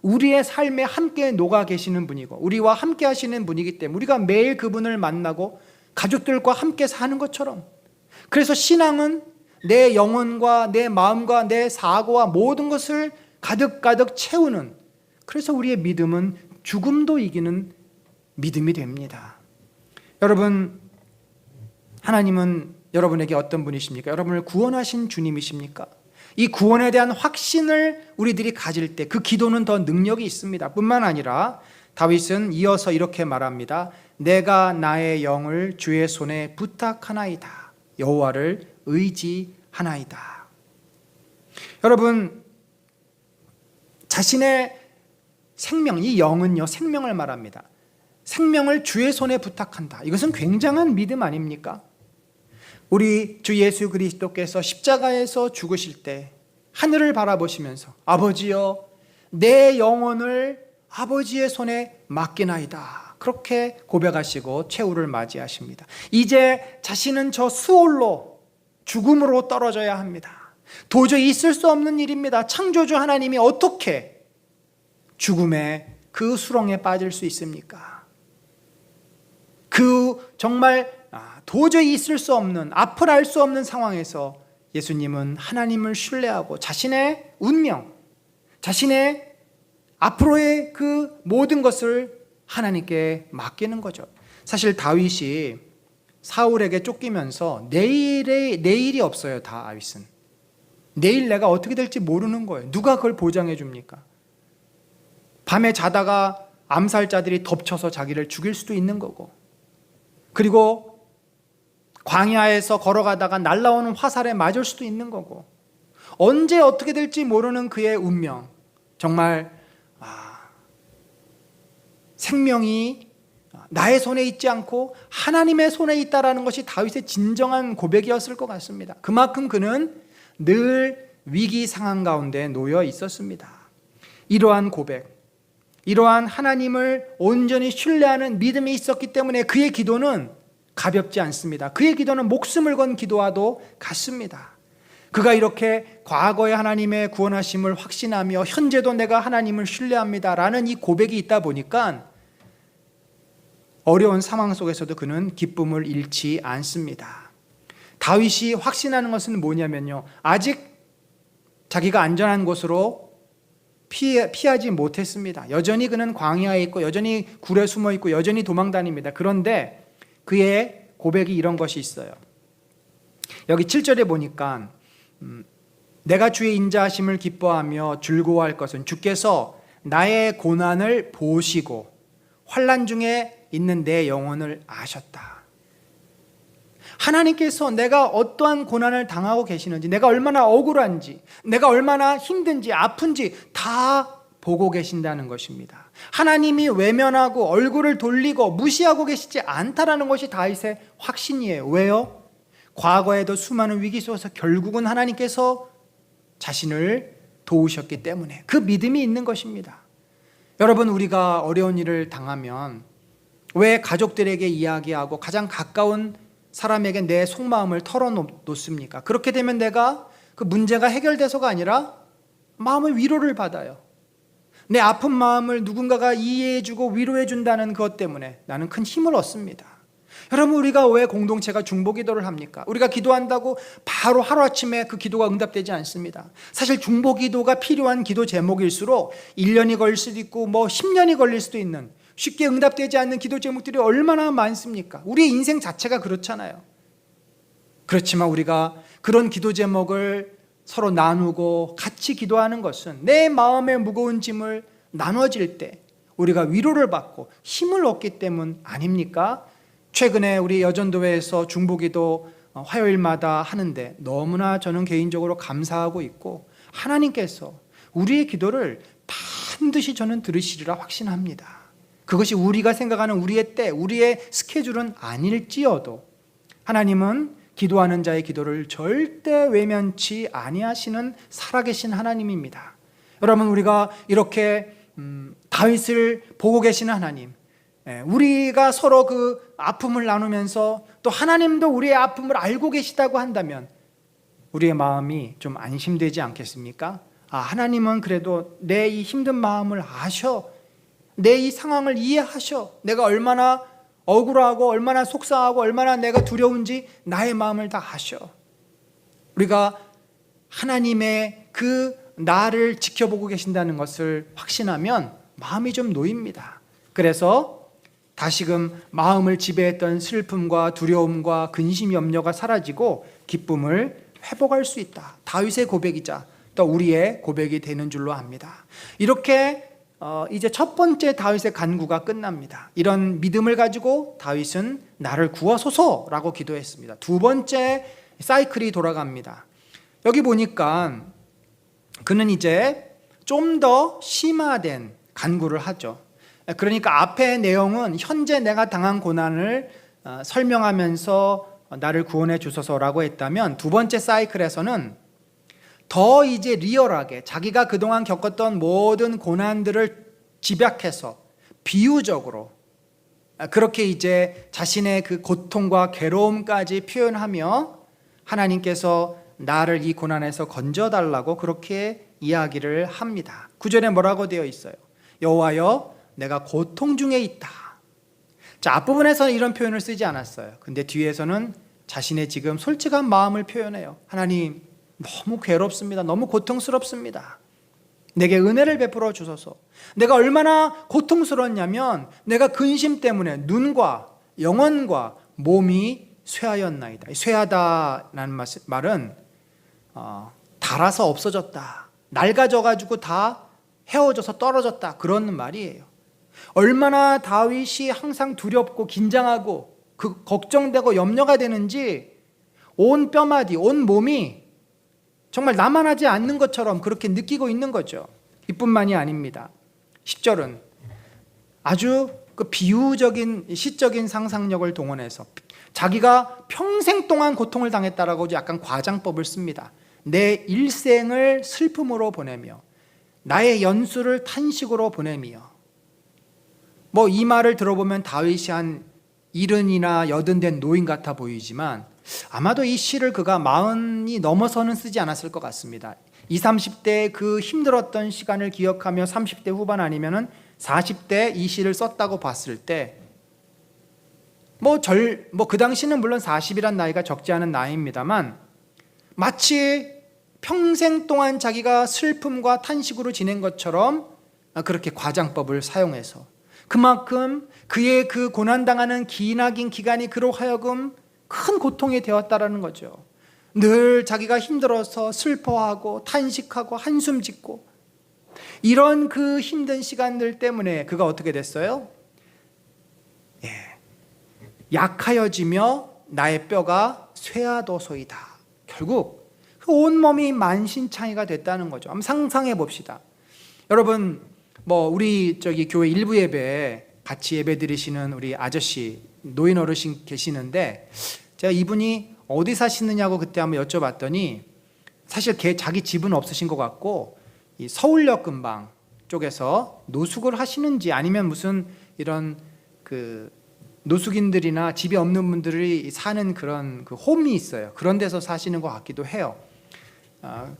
우리의 삶에 함께 녹아 계시는 분이고 우리와 함께 하시는 분이기 때문에 우리가 매일 그분을 만나고 가족들과 함께 사는 것처럼, 그래서 신앙은 내 영혼과 내 마음과 내 사고와 모든 것을 가득가득 채우는, 그래서 우리의 믿음은 죽음도 이기는 믿음이 됩니다. 여러분, 하나님은 여러분에게 어떤 분이십니까? 여러분을 구원하신 주님이십니까? 이 구원에 대한 확신을 우리들이 가질 때 그 기도는 더 능력이 있습니다. 뿐만 아니라 다윗은 이어서 이렇게 말합니다. 내가 나의 영을 주의 손에 부탁하나이다. 여호와를 의지하나이다. 여러분, 자신의 생명, 이 영은요 생명을 말합니다. 생명을 주의 손에 부탁한다. 이것은 굉장한 믿음 아닙니까? 우리 주 예수 그리스도께서 십자가에서 죽으실 때 하늘을 바라보시면서 아버지여 내 영혼을 아버지의 손에 맡기나이다, 그렇게 고백하시고 최후를 맞이하십니다. 이제 자신은 저 수월로 죽음으로 떨어져야 합니다. 도저히 있을 수 없는 일입니다. 창조주 하나님이 어떻게 죽음의 그 수렁에 빠질 수 있습니까? 그 정말 도저히 있을 수 없는, 앞을 알 수 없는 상황에서 예수님은 하나님을 신뢰하고 자신의 운명, 자신의 앞으로의 그 모든 것을 하나님께 맡기는 거죠. 사실 다윗이 사울에게 쫓기면서 내일이 없어요. 다윗은 내일 내가 어떻게 될지 모르는 거예요. 누가 그걸 보장해 줍니까? 밤에 자다가 암살자들이 덮쳐서 자기를 죽일 수도 있는 거고, 그리고 광야에서 걸어가다가 날아오는 화살에 맞을 수도 있는 거고, 언제 어떻게 될지 모르는 그의 운명, 정말 생명이 나의 손에 있지 않고 하나님의 손에 있다라는 것이 다윗의 진정한 고백이었을 것 같습니다. 그만큼 그는 늘 위기 상황 가운데 놓여 있었습니다. 이러한 고백, 이러한 하나님을 온전히 신뢰하는 믿음이 있었기 때문에 그의 기도는 가볍지 않습니다. 그의 기도는 목숨을 건 기도와도 같습니다. 그가 이렇게 과거의 하나님의 구원하심을 확신하며 현재도 내가 하나님을 신뢰합니다라는 이 고백이 있다 보니까 어려운 상황 속에서도 그는 기쁨을 잃지 않습니다. 다윗이 확신하는 것은 뭐냐면요, 아직 자기가 안전한 곳으로 피하지 못했습니다. 여전히 그는 광야에 있고 여전히 굴에 숨어 있고 여전히 도망다닙니다. 그런데 그의 고백이 이런 것이 있어요. 여기 7절에 보니까 내가 주의 인자하심을 기뻐하며 즐거워할 것은 주께서 나의 고난을 보시고 환난 중에 있는 내 영혼을 아셨다. 하나님께서 내가 어떠한 고난을 당하고 계시는지, 내가 얼마나 억울한지, 내가 얼마나 힘든지 아픈지 다 보고 계신다는 것입니다. 하나님이 외면하고 얼굴을 돌리고 무시하고 계시지 않다라는 것이 다윗의 확신이에요. 왜요? 과거에도 수많은 위기 속에서 결국은 하나님께서 자신을 도우셨기 때문에 그 믿음이 있는 것입니다. 여러분, 우리가 어려운 일을 당하면 왜 가족들에게 이야기하고 가장 가까운 사람에게 내 속마음을 털어놓습니까? 그렇게 되면 내가 그 문제가 해결돼서가 아니라 마음의 위로를 받아요. 내 아픈 마음을 누군가가 이해해주고 위로해준다는 것 때문에 나는 큰 힘을 얻습니다. 여러분, 우리가 왜 공동체가 중보기도를 합니까? 우리가 기도한다고 바로 하루아침에 그 기도가 응답되지 않습니다. 사실 중보기도가 필요한 기도 제목일수록 1년이 걸릴 수도 있고 10년이 걸릴 수도 있는, 쉽게 응답되지 않는 기도 제목들이 얼마나 많습니까? 우리의 인생 자체가 그렇잖아요. 그렇지만 우리가 그런 기도 제목을 서로 나누고 같이 기도하는 것은 내 마음의 무거운 짐을 나눠질 때 우리가 위로를 받고 힘을 얻기 때문 아닙니까? 최근에 우리 여전도회에서 중보기도 화요일마다 하는데 너무나 저는 개인적으로 감사하고 있고, 하나님께서 우리의 기도를 반드시 저는 들으시리라 확신합니다. 그것이 우리가 생각하는 우리의 때, 우리의 스케줄은 아닐지어도 하나님은 기도하는 자의 기도를 절대 외면치 아니하시는 살아계신 하나님입니다. 여러분, 우리가 이렇게 다윗을 보고 계시는 하나님, 우리가 서로 그 아픔을 나누면서 또 하나님도 우리의 아픔을 알고 계시다고 한다면 우리의 마음이 좀 안심되지 않겠습니까? 하나님은 그래도 내 이 힘든 마음을 아셔, 내 이 상황을 이해하셔, 내가 얼마나 억울하고 얼마나 속상하고 얼마나 내가 두려운지 나의 마음을 다 아셔. 우리가 하나님의 그 나를 지켜보고 계신다는 것을 확신하면 마음이 좀 놓입니다. 그래서 다시금 마음을 지배했던 슬픔과 두려움과 근심, 염려가 사라지고 기쁨을 회복할 수 있다. 다윗의 고백이자 또 우리의 고백이 되는 줄로 압니다. 이렇게 이제 첫 번째 다윗의 간구가 끝납니다. 이런 믿음을 가지고 다윗은 나를 구하소서라고 기도했습니다. 두 번째 사이클이 돌아갑니다. 여기 보니까 그는 이제 좀 더 심화된 간구를 하죠. 그러니까 앞의 내용은 현재 내가 당한 고난을 설명하면서 나를 구원해 주소서라고 했다면, 두 번째 사이클에서는 더 이제 리얼하게 자기가 그동안 겪었던 모든 고난들을 집약해서 비유적으로 그렇게 이제 자신의 그 고통과 괴로움까지 표현하며 하나님께서 나를 이 고난에서 건져달라고 그렇게 이야기를 합니다. 9절에 뭐라고 되어 있어요? 여호와여, 내가 고통 중에 있다. 자, 앞부분에서는 이런 표현을 쓰지 않았어요. 근데 뒤에서는 자신의 지금 솔직한 마음을 표현해요. 하나님, 너무 괴롭습니다. 너무 고통스럽습니다. 내게 은혜를 베풀어 주소서. 내가 얼마나 고통스러웠냐면 내가 근심 때문에 눈과 영혼과 몸이 쇠하였나이다. 쇠하다라는 말은 닳아서 없어졌다, 낡아져가지고 다 헤어져서 떨어졌다, 그런 말이에요. 얼마나 다윗이 항상 두렵고 긴장하고 걱정되고 염려가 되는지 온 뼈마디, 온 몸이 정말 나만 하지 않는 것처럼 그렇게 느끼고 있는 거죠. 이뿐만이 아닙니다. 10절은 아주 그 비유적인 시적인 상상력을 동원해서 자기가 평생 동안 고통을 당했다라고 약간 과장법을 씁니다. 내 일생을 슬픔으로 보내며 나의 연수를 탄식으로 보내며, 이 말을 들어보면 다윗이 한 70이나 80 된 노인 같아 보이지만 아마도 이 시를 그가 40이 넘어서는 쓰지 않았을 것 같습니다. 20, 30대 그 힘들었던 시간을 기억하며 30대 후반 아니면은 40대 이 시를 썼다고 봤을 때 그 당시는 물론 40이란 나이가 적지 않은 나이입니다만 마치 평생 동안 자기가 슬픔과 탄식으로 지낸 것처럼 그렇게 과장법을 사용해서 그만큼 그의 그 고난당하는 기나긴 기간이 그로 하여금 큰 고통이 되었다라는 거죠. 늘 자기가 힘들어서 슬퍼하고 탄식하고 한숨 짓고 이런 그 힘든 시간들 때문에 그가 어떻게 됐어요? 약하여지며 나의 뼈가 쇠하도소이다. 결국 그 온몸이 만신창이가 됐다는 거죠. 한번 상상해 봅시다. 여러분, 우리 교회 일부 예배에 같이 예배 드리시는 우리 아저씨, 노인 어르신 계시는데 제가 이분이 어디 사시느냐고 그때 한번 여쭤봤더니 사실 자기 집은 없으신 것 같고 이 서울역 근방 쪽에서 노숙을 하시는지 아니면 무슨 이런 그 노숙인들이나 집이 없는 분들이 사는 그런 그 홈이 있어요. 그런 데서 사시는 것 같기도 해요.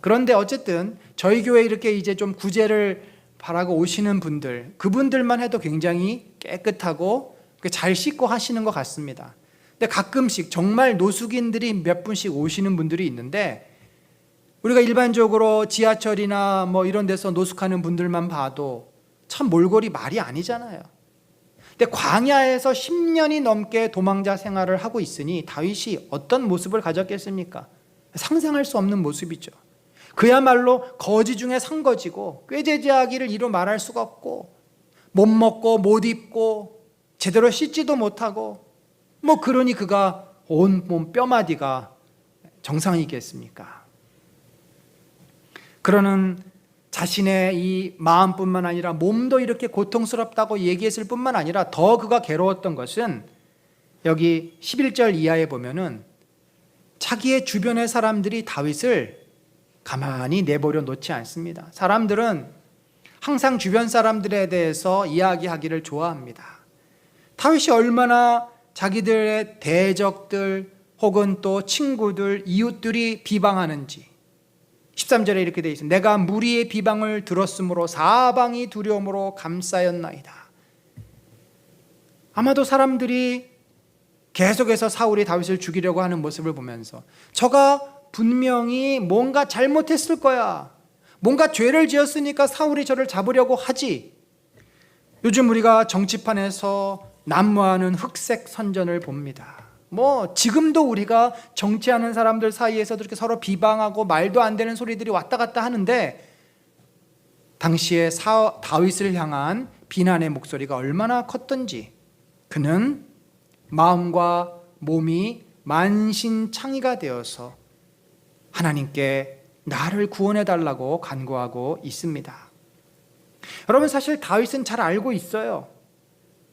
그런데 어쨌든 저희 교회 이렇게 이제 좀 구제를 바라고 오시는 분들, 그분들만 해도 굉장히 깨끗하고 잘 씻고 하시는 것 같습니다. 근데 가끔씩 정말 노숙인들이 몇 분씩 오시는 분들이 있는데, 우리가 일반적으로 지하철이나 뭐 이런 데서 노숙하는 분들만 봐도 참 몰골이 말이 아니잖아요. 근데 광야에서 10년이 넘게 도망자 생활을 하고 있으니 다윗이 어떤 모습을 가졌겠습니까? 상상할 수 없는 모습이죠. 그야말로 거지 중에 상거지고 꾀죄죄하기를 이루 말할 수가 없고, 못 먹고 못 입고 제대로 씻지도 못하고, 뭐 그러니 그가 온몸 뼈마디가 정상이겠습니까? 그러는 자신의 이 마음뿐만 아니라 몸도 이렇게 고통스럽다고 얘기했을 뿐만 아니라 더 그가 괴로웠던 것은, 여기 11절 이하에 보면은 자기의 주변의 사람들이 다윗을 가만히 내버려 놓지 않습니다. 사람들은 항상 주변 사람들에 대해서 이야기하기를 좋아합니다. 다윗이 얼마나 자기들의 대적들 혹은 또 친구들, 이웃들이 비방하는지 13절에 이렇게 되어 있습니다. 내가 무리의 비방을 들었으므로 사방이 두려움으로 감싸였나이다. 아마도 사람들이 계속해서 사울이 다윗을 죽이려고 하는 모습을 보면서 저가 분명히 뭔가 잘못했을 거야, 뭔가 죄를 지었으니까 사울이 저를 잡으려고 하지. 요즘 우리가 정치판에서 난무하는 흑색 선전을 봅니다. 뭐 지금도 우리가 정치하는 사람들 사이에서도 이렇게 서로 비방하고 말도 안 되는 소리들이 왔다 갔다 하는데, 당시에 다윗을 향한 비난의 목소리가 얼마나 컸던지, 그는 마음과 몸이 만신창이가 되어서 하나님께 나를 구원해 달라고 간구하고 있습니다. 여러분, 사실 다윗은 잘 알고 있어요.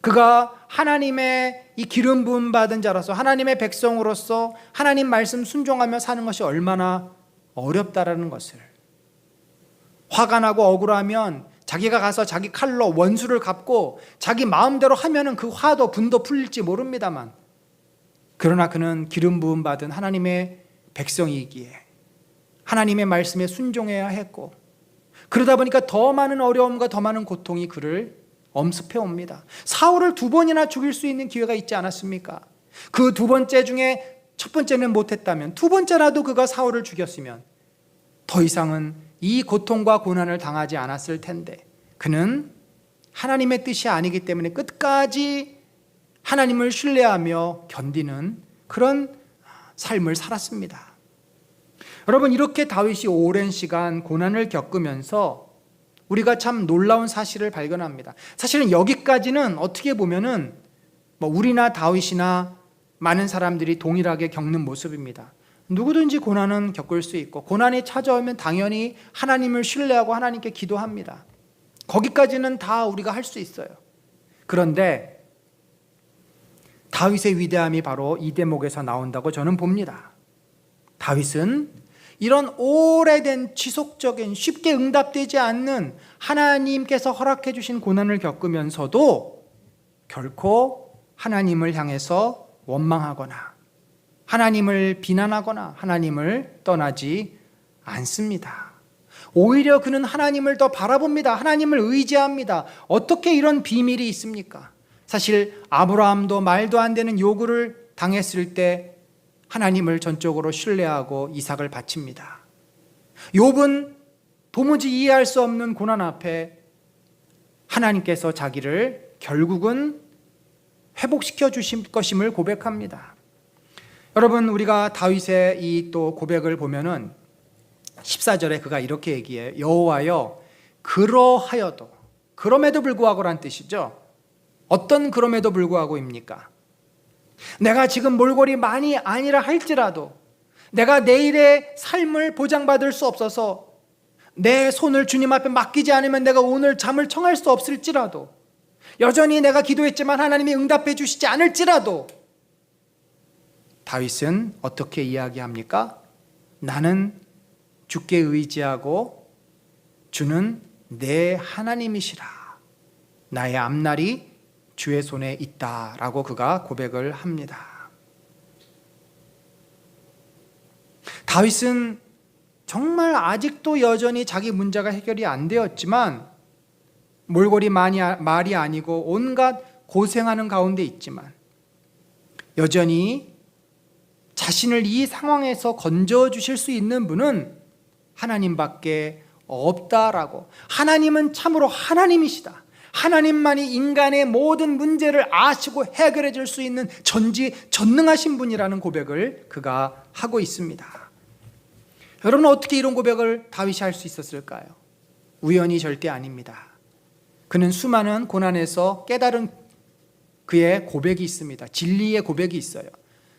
그가 하나님의 이 기름 부음 받은 자로서, 하나님의 백성으로서 하나님 말씀 순종하며 사는 것이 얼마나 어렵다라는 것을. 화가 나고 억울하면 자기가 가서 자기 칼로 원수를 갚고 자기 마음대로 하면은 그 화도 분도 풀릴지 모릅니다만, 그러나 그는 기름 부음 받은 하나님의 백성이기에 하나님의 말씀에 순종해야 했고, 그러다 보니까 더 많은 어려움과 더 많은 고통이 그를 엄습해 옵니다. 사울을 2번이나 죽일 수 있는 기회가 있지 않았습니까? 그 2번째 중에 첫 번째는 못했다면, 2번째라도 그가 사울을 죽였으면 더 이상은 이 고통과 고난을 당하지 않았을 텐데, 그는 하나님의 뜻이 아니기 때문에 끝까지 하나님을 신뢰하며 견디는 그런 삶을 살았습니다. 여러분, 이렇게 다윗이 오랜 시간 고난을 겪으면서 우리가 참 놀라운 사실을 발견합니다. 사실은 여기까지는 어떻게 보면은 뭐 우리나 다윗이나 많은 사람들이 동일하게 겪는 모습입니다. 누구든지 고난은 겪을 수 있고, 고난이 찾아오면 당연히 하나님을 신뢰하고 하나님께 기도합니다. 거기까지는 다 우리가 할 수 있어요. 그런데 다윗의 위대함이 바로 이 대목에서 나온다고 저는 봅니다. 다윗은 이런 오래된 지속적인 쉽게 응답되지 않는 하나님께서 허락해 주신 고난을 겪으면서도 결코 하나님을 향해서 원망하거나 하나님을 비난하거나 하나님을 떠나지 않습니다. 오히려 그는 하나님을 더 바라봅니다. 하나님을 의지합니다. 어떻게 이런 비밀이 있습니까? 사실 아브라함도 말도 안 되는 요구를 당했을 때 하나님을 전적으로 신뢰하고 이삭을 바칩니다. 욥은 도무지 이해할 수 없는 고난 앞에 하나님께서 자기를 결국은 회복시켜 주실 것임을 고백합니다. 여러분, 우리가 다윗의 이 또 고백을 보면은 14절에 그가 이렇게 얘기해요. 여호와여, 그러하여도, 그럼에도 불구하고란 뜻이죠. 어떤 그럼에도 불구하고입니까? 내가 지금 몰골이 많이 아니라 할지라도, 내가 내일의 삶을 보장받을 수 없어서 내 손을 주님 앞에 맡기지 않으면 내가 오늘 잠을 청할 수 없을지라도, 여전히 내가 기도했지만 하나님이 응답해 주시지 않을지라도, 다윗은 어떻게 이야기합니까? 나는 주께 의지하고 주는 내 하나님이시라. 나의 앞날이 주의 손에 있다라고 그가 고백을 합니다. 다윗은 정말 아직도 여전히 자기 문제가 해결이 안 되었지만 몰골이 말이 아니고 온갖 고생하는 가운데 있지만 여전히 자신을 이 상황에서 건져주실 수 있는 분은 하나님밖에 없다라고, 하나님은 참으로 하나님이시다, 하나님만이 인간의 모든 문제를 아시고 해결해 줄 수 있는 전지전능하신 분이라는 고백을 그가 하고 있습니다. 여러분, 어떻게 이런 고백을 다윗이 할 수 있었을까요? 우연이 절대 아닙니다. 그는 수많은 고난에서 깨달은 그의 고백이 있습니다. 진리의 고백이 있어요.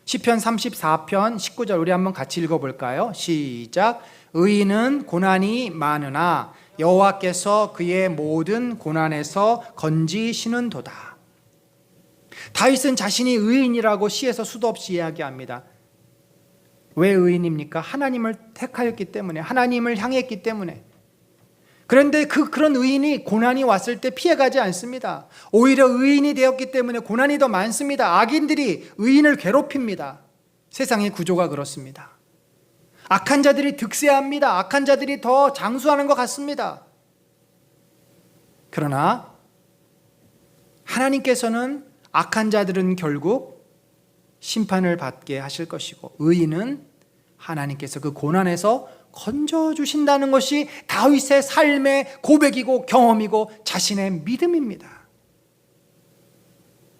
시편 34편 19절 우리 한번 같이 읽어볼까요? 시작. 의인은 고난이 많으나 여호와께서 그의 모든 고난에서 건지시는도다. 다윗은 자신이 의인이라고 시에서 수도 없이 이야기합니다. 왜 의인입니까? 하나님을 택하였기 때문에, 하나님을 향했기 때문에. 그런데 그런 의인이 고난이 왔을 때 피해가지 않습니다. 오히려 의인이 되었기 때문에 고난이 더 많습니다. 악인들이 의인을 괴롭힙니다. 세상의 구조가 그렇습니다. 악한 자들이 득세합니다. 악한 자들이 더 장수하는 것 같습니다. 그러나 하나님께서는 악한 자들은 결국 심판을 받게 하실 것이고, 의인은 하나님께서 그 고난에서 건져주신다는 것이 다윗의 삶의 고백이고 경험이고 자신의 믿음입니다.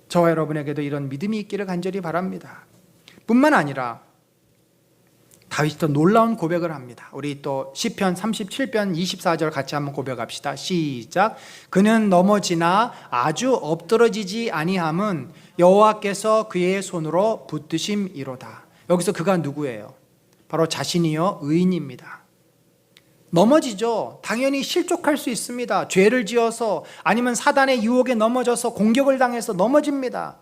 저와 여러분에게도 이런 믿음이 있기를 간절히 바랍니다. 뿐만 아니라 다윗이 또 놀라운 고백을 합니다. 우리 또 시편 37편 24절 같이 한번 고백합시다. 시작. 그는 넘어지나 아주 엎드러지지 아니함은 여호와께서 그의 손으로 붙드심이로다. 여기서 그가 누구예요? 바로 자신이요 의인입니다. 넘어지죠. 당연히 실족할 수 있습니다. 죄를 지어서 아니면 사단의 유혹에 넘어져서 공격을 당해서 넘어집니다.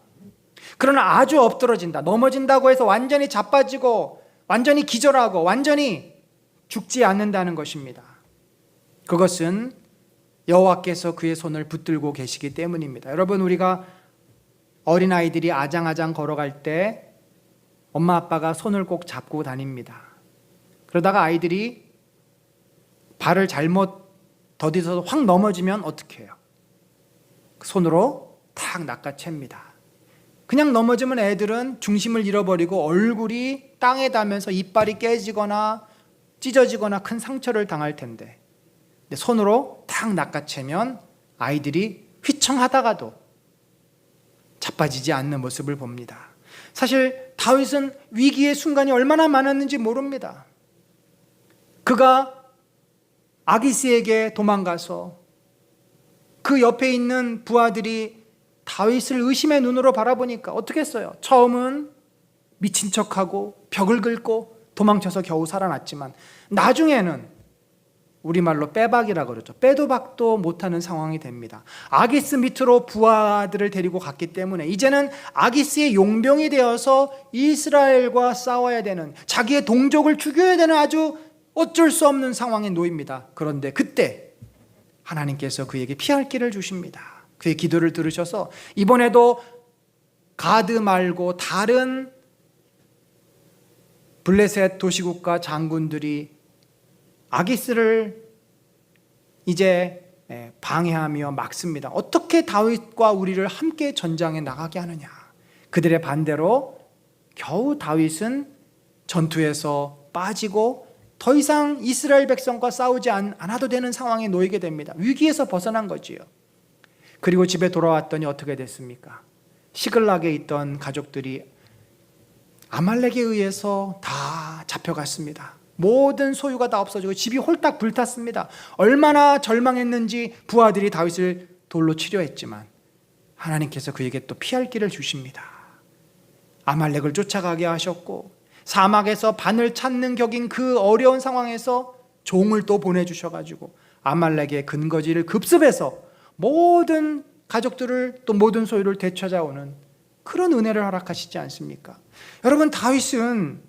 그러나 아주 엎드러진다. 넘어진다고 해서 완전히 자빠지고 완전히 기절하고 완전히 죽지 않는다는 것입니다. 그것은 여호와께서 그의 손을 붙들고 계시기 때문입니다. 여러분, 우리가 어린아이들이 아장아장 걸어갈 때 엄마 아빠가 손을 꼭 잡고 다닙니다. 그러다가 아이들이 발을 잘못 더디서 확 넘어지면 어떻게 해요? 손으로 탁 낚아챕니다. 그냥 넘어지면 애들은 중심을 잃어버리고 얼굴이 땅에 닿으면서 이빨이 깨지거나 찢어지거나 큰 상처를 당할 텐데, 근데 손으로 탁 낚아채면 아이들이 휘청하다가도 자빠지지 않는 모습을 봅니다. 사실 다윗은 위기의 순간이 얼마나 많았는지 모릅니다. 그가 아기스에게 도망가서 그 옆에 있는 부하들이 다윗을 의심의 눈으로 바라보니까 어떻게 했어요? 처음은 미친 척하고 벽을 긁고 도망쳐서 겨우 살아났지만 나중에는 우리말로 빼박이라 그러죠. 빼도 박도 못하는 상황이 됩니다. 아기스 밑으로 부하들을 데리고 갔기 때문에 이제는 아기스의 용병이 되어서 이스라엘과 싸워야 되는, 자기의 동족을 죽여야 되는 아주 어쩔 수 없는 상황에 놓입니다. 그런데 그때 하나님께서 그에게 피할 길을 주십니다. 그의 기도를 들으셔서 이번에도 가드 말고 다른 블레셋 도시국가 장군들이 아기스를 이제 방해하며 막습니다. 어떻게 다윗과 우리를 함께 전장에 나가게 하느냐. 그들의 반대로 겨우 다윗은 전투에서 빠지고 더 이상 이스라엘 백성과 싸우지 않아도 되는 상황에 놓이게 됩니다. 위기에서 벗어난 거지요. 그리고 집에 돌아왔더니 어떻게 됐습니까? 시글락에 있던 가족들이 아말렉에 의해서 다 잡혀갔습니다. 모든 소유가 다 없어지고 집이 홀딱 불탔습니다. 얼마나 절망했는지 부하들이 다윗을 돌로 치려했지만 하나님께서 그에게 또 피할 길을 주십니다. 아말렉을 쫓아가게 하셨고 사막에서 반을 찾는 격인 그 어려운 상황에서 종을 또 보내주셔가지고 아말렉의 근거지를 급습해서 모든 가족들을 또 모든 소유를 되찾아오는 그런 은혜를 허락하시지 않습니까? 여러분, 다윗은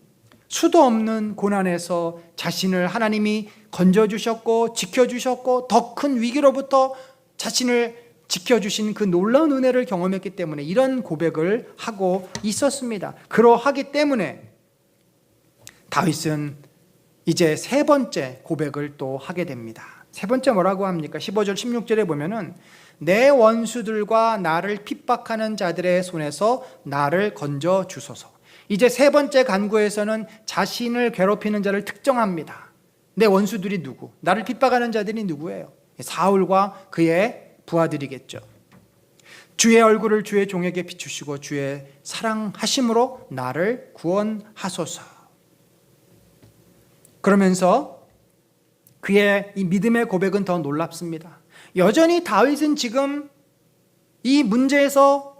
수도 없는 고난에서 자신을 하나님이 건져주셨고 지켜주셨고 더 큰 위기로부터 자신을 지켜주신 그 놀라운 은혜를 경험했기 때문에 이런 고백을 하고 있었습니다. 그러하기 때문에 다윗은 이제 세 번째 고백을 또 하게 됩니다. 세 번째 뭐라고 합니까? 15절 16절에 보면은 내 원수들과 나를 핍박하는 자들의 손에서 나를 건져 주소서. 이제 세 번째 간구에서는 자신을 괴롭히는 자를 특정합니다. 내 원수들이 누구? 나를 핍박하는 자들이 누구예요? 사울과 그의 부하들이겠죠. 주의 얼굴을 주의 종에게 비추시고 주의 사랑하심으로 나를 구원하소서. 그러면서 그의 이 믿음의 고백은 더 놀랍습니다. 여전히 다윗은 지금 이 문제에서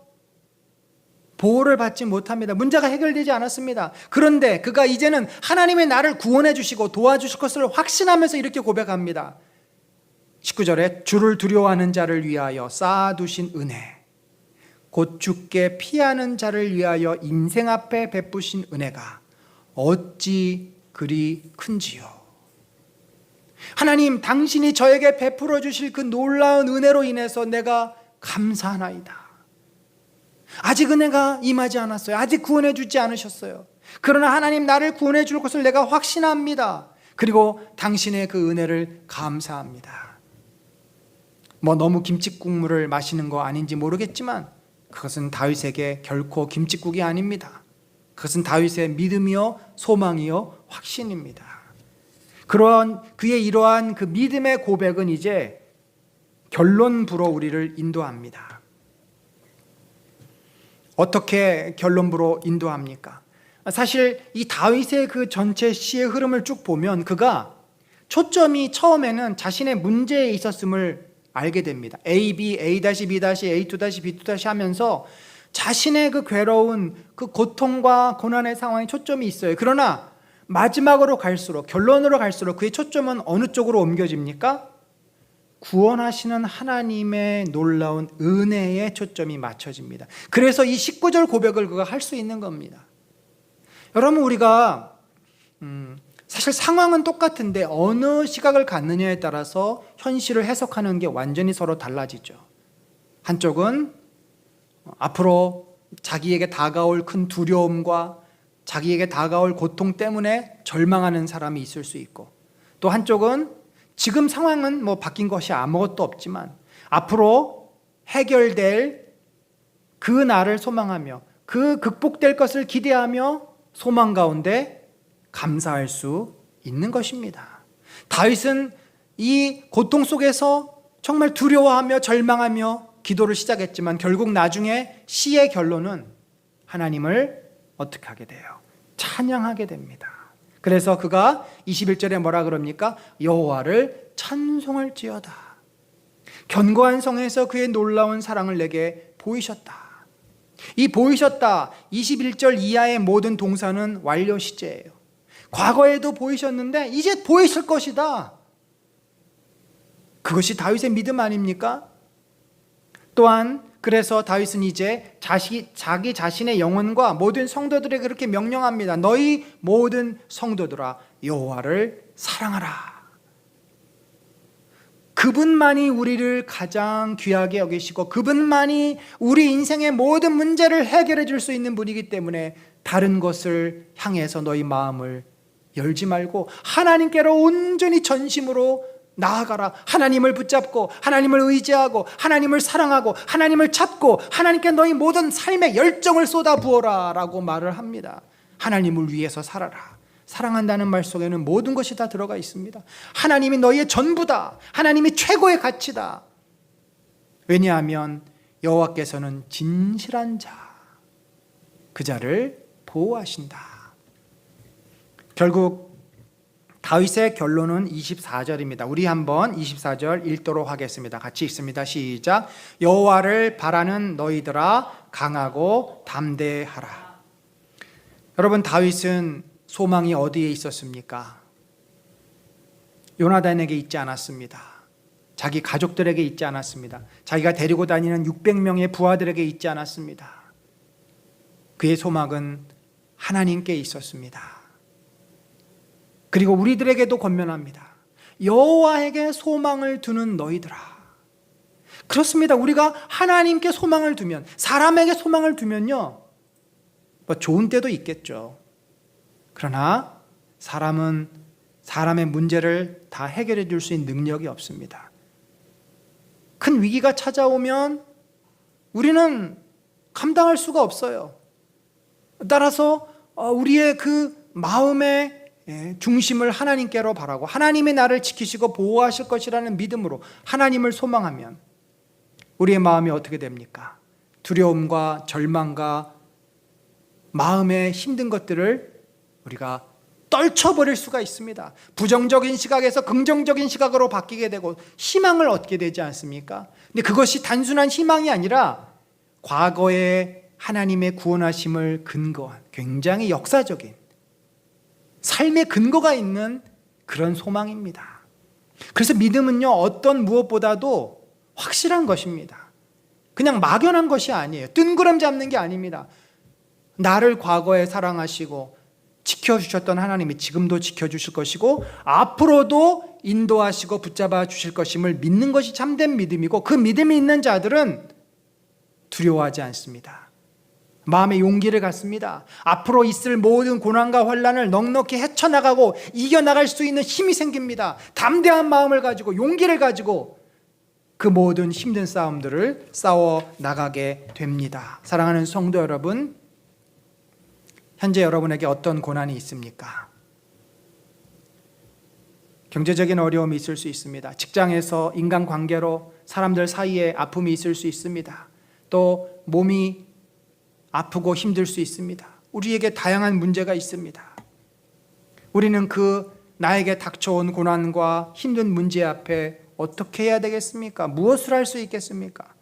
보호를 받지 못합니다. 문제가 해결되지 않았습니다. 그런데 그가 이제는 하나님의 나를 구원해 주시고 도와주실 것을 확신하면서 이렇게 고백합니다. 19절에 주를 두려워하는 자를 위하여 쌓아두신 은혜, 곧 주께 피하는 자를 위하여 인생 앞에 베푸신 은혜가 어찌 그리 큰지요. 하나님, 당신이 저에게 베풀어 주실 그 놀라운 은혜로 인해서 내가 감사하나이다. 아직 은혜가 임하지 않았어요. 아직 구원해 주지 않으셨어요. 그러나 하나님, 나를 구원해 줄 것을 내가 확신합니다. 그리고 당신의 그 은혜를 감사합니다. 너무 김칫국물을 마시는 거 아닌지 모르겠지만 그것은 다윗에게 결코 김칫국이 아닙니다. 그것은 다윗의 믿음이요 소망이요 확신입니다. 그런 그의 이러한 그 믿음의 고백은 이제 결론부로 우리를 인도합니다. 어떻게 결론부로 인도합니까? 사실 이 다윗의 그 전체 시의 흐름을 쭉 보면 그가 초점이 처음에는 자신의 문제에 있었음을 알게 됩니다. A, B, A-B, A2-, B2- 하면서 자신의 그 괴로운 그 고통과 고난의 상황에 초점이 있어요. 그러나 마지막으로 갈수록, 결론으로 갈수록 그의 초점은 어느 쪽으로 옮겨집니까? 구원하시는 하나님의 놀라운 은혜에 초점이 맞춰집니다. 그래서 이 19절 고백을 그가 할 수 있는 겁니다. 여러분, 우리가 사실 상황은 똑같은데 어느 시각을 갖느냐에 따라서 현실을 해석하는 게 완전히 서로 달라지죠. 한쪽은 앞으로 자기에게 다가올 큰 두려움과 자기에게 다가올 고통 때문에 절망하는 사람이 있을 수 있고, 또 한쪽은 지금 상황은 바뀐 것이 아무것도 없지만 앞으로 해결될 그 날을 소망하며 그 극복될 것을 기대하며 소망 가운데 감사할 수 있는 것입니다. 다윗은 이 고통 속에서 정말 두려워하며 절망하며 기도를 시작했지만 결국 나중에 시의 결론은 하나님을 어떻게 하게 돼요? 찬양하게 됩니다. 그래서 그가 21절에 뭐라 그럽니까? 여호와를 찬송할지어다. 견고한 성에서 그의 놀라운 사랑을 내게 보이셨다. 이 보이셨다 21절 이하의 모든 동사는 완료 시제예요. 과거에도 보이셨는데 이제 보이실 것이다. 그것이 다윗의 믿음 아닙니까? 또한 그래서 다윗은 이제 자기 자신의 영혼과 모든 성도들에게 그렇게 명령합니다. 너희 모든 성도들아 여호와를 사랑하라. 그분만이 우리를 가장 귀하게 여기시고 그분만이 우리 인생의 모든 문제를 해결해 줄 수 있는 분이기 때문에 다른 것을 향해서 너희 마음을 열지 말고 하나님께로 온전히 전심으로 나아가라. 하나님을 붙잡고 하나님을 의지하고 하나님을 사랑하고 하나님을 찾고 하나님께 너희 모든 삶의 열정을 쏟아부어라 라고 말을 합니다. 하나님을 위해서 살아라. 사랑한다는 말 속에는 모든 것이 다 들어가 있습니다. 하나님이 너희의 전부다. 하나님이 최고의 가치다. 왜냐하면 여호와께서는 진실한 자, 그 자를 보호하신다. 결국 다윗의 결론은 24절입니다. 우리 한번 24절 읽도록 하겠습니다. 같이 읽습니다. 시작. 여호와를 바라는 너희들아 강하고 담대하라. 여러분, 다윗은 소망이 어디에 있었습니까? 요나단에게 있지 않았습니다. 자기 가족들에게 있지 않았습니다. 자기가 데리고 다니는 600명의 부하들에게 있지 않았습니다. 그의 소망은 하나님께 있었습니다. 그리고 우리들에게도 권면합니다. 여호와에게 소망을 두는 너희들아. 그렇습니다. 우리가 하나님께 소망을 두면, 사람에게 소망을 두면요, 좋은 때도 있겠죠. 그러나 사람은 사람의 문제를 다 해결해 줄 수 있는 능력이 없습니다. 큰 위기가 찾아오면 우리는 감당할 수가 없어요. 따라서 우리의 그 마음의 중심을 하나님께로 바라고 하나님이 나를 지키시고 보호하실 것이라는 믿음으로 하나님을 소망하면 우리의 마음이 어떻게 됩니까? 두려움과 절망과 마음의 힘든 것들을 우리가 떨쳐버릴 수가 있습니다. 부정적인 시각에서 긍정적인 시각으로 바뀌게 되고 희망을 얻게 되지 않습니까? 근데 그것이 단순한 희망이 아니라 과거에 하나님의 구원하심을 근거한 굉장히 역사적인 삶의 근거가 있는 그런 소망입니다. 그래서 믿음은요, 어떤 무엇보다도 확실한 것입니다. 그냥 막연한 것이 아니에요. 뜬구름 잡는 게 아닙니다. 나를 과거에 사랑하시고 지켜주셨던 하나님이 지금도 지켜주실 것이고 앞으로도 인도하시고 붙잡아 주실 것임을 믿는 것이 참된 믿음이고, 그 믿음이 있는 자들은 두려워하지 않습니다. 마음의 용기를 갖습니다. 앞으로 있을 모든 고난과 환난을 넉넉히 헤쳐나가고 이겨나갈 수 있는 힘이 생깁니다. 담대한 마음을 가지고 용기를 가지고 그 모든 힘든 싸움들을 싸워 나가게 됩니다. 사랑하는 성도 여러분, 현재 여러분에게 어떤 고난이 있습니까? 경제적인 어려움이 있을 수 있습니다. 직장에서 인간관계로 사람들 사이에 아픔이 있을 수 있습니다. 또 몸이 아프고 힘들 수 있습니다. 우리에게 다양한 문제가 있습니다. 우리는 그 나에게 닥쳐온 고난과 힘든 문제 앞에 어떻게 해야 되겠습니까? 무엇을 할 수 있겠습니까?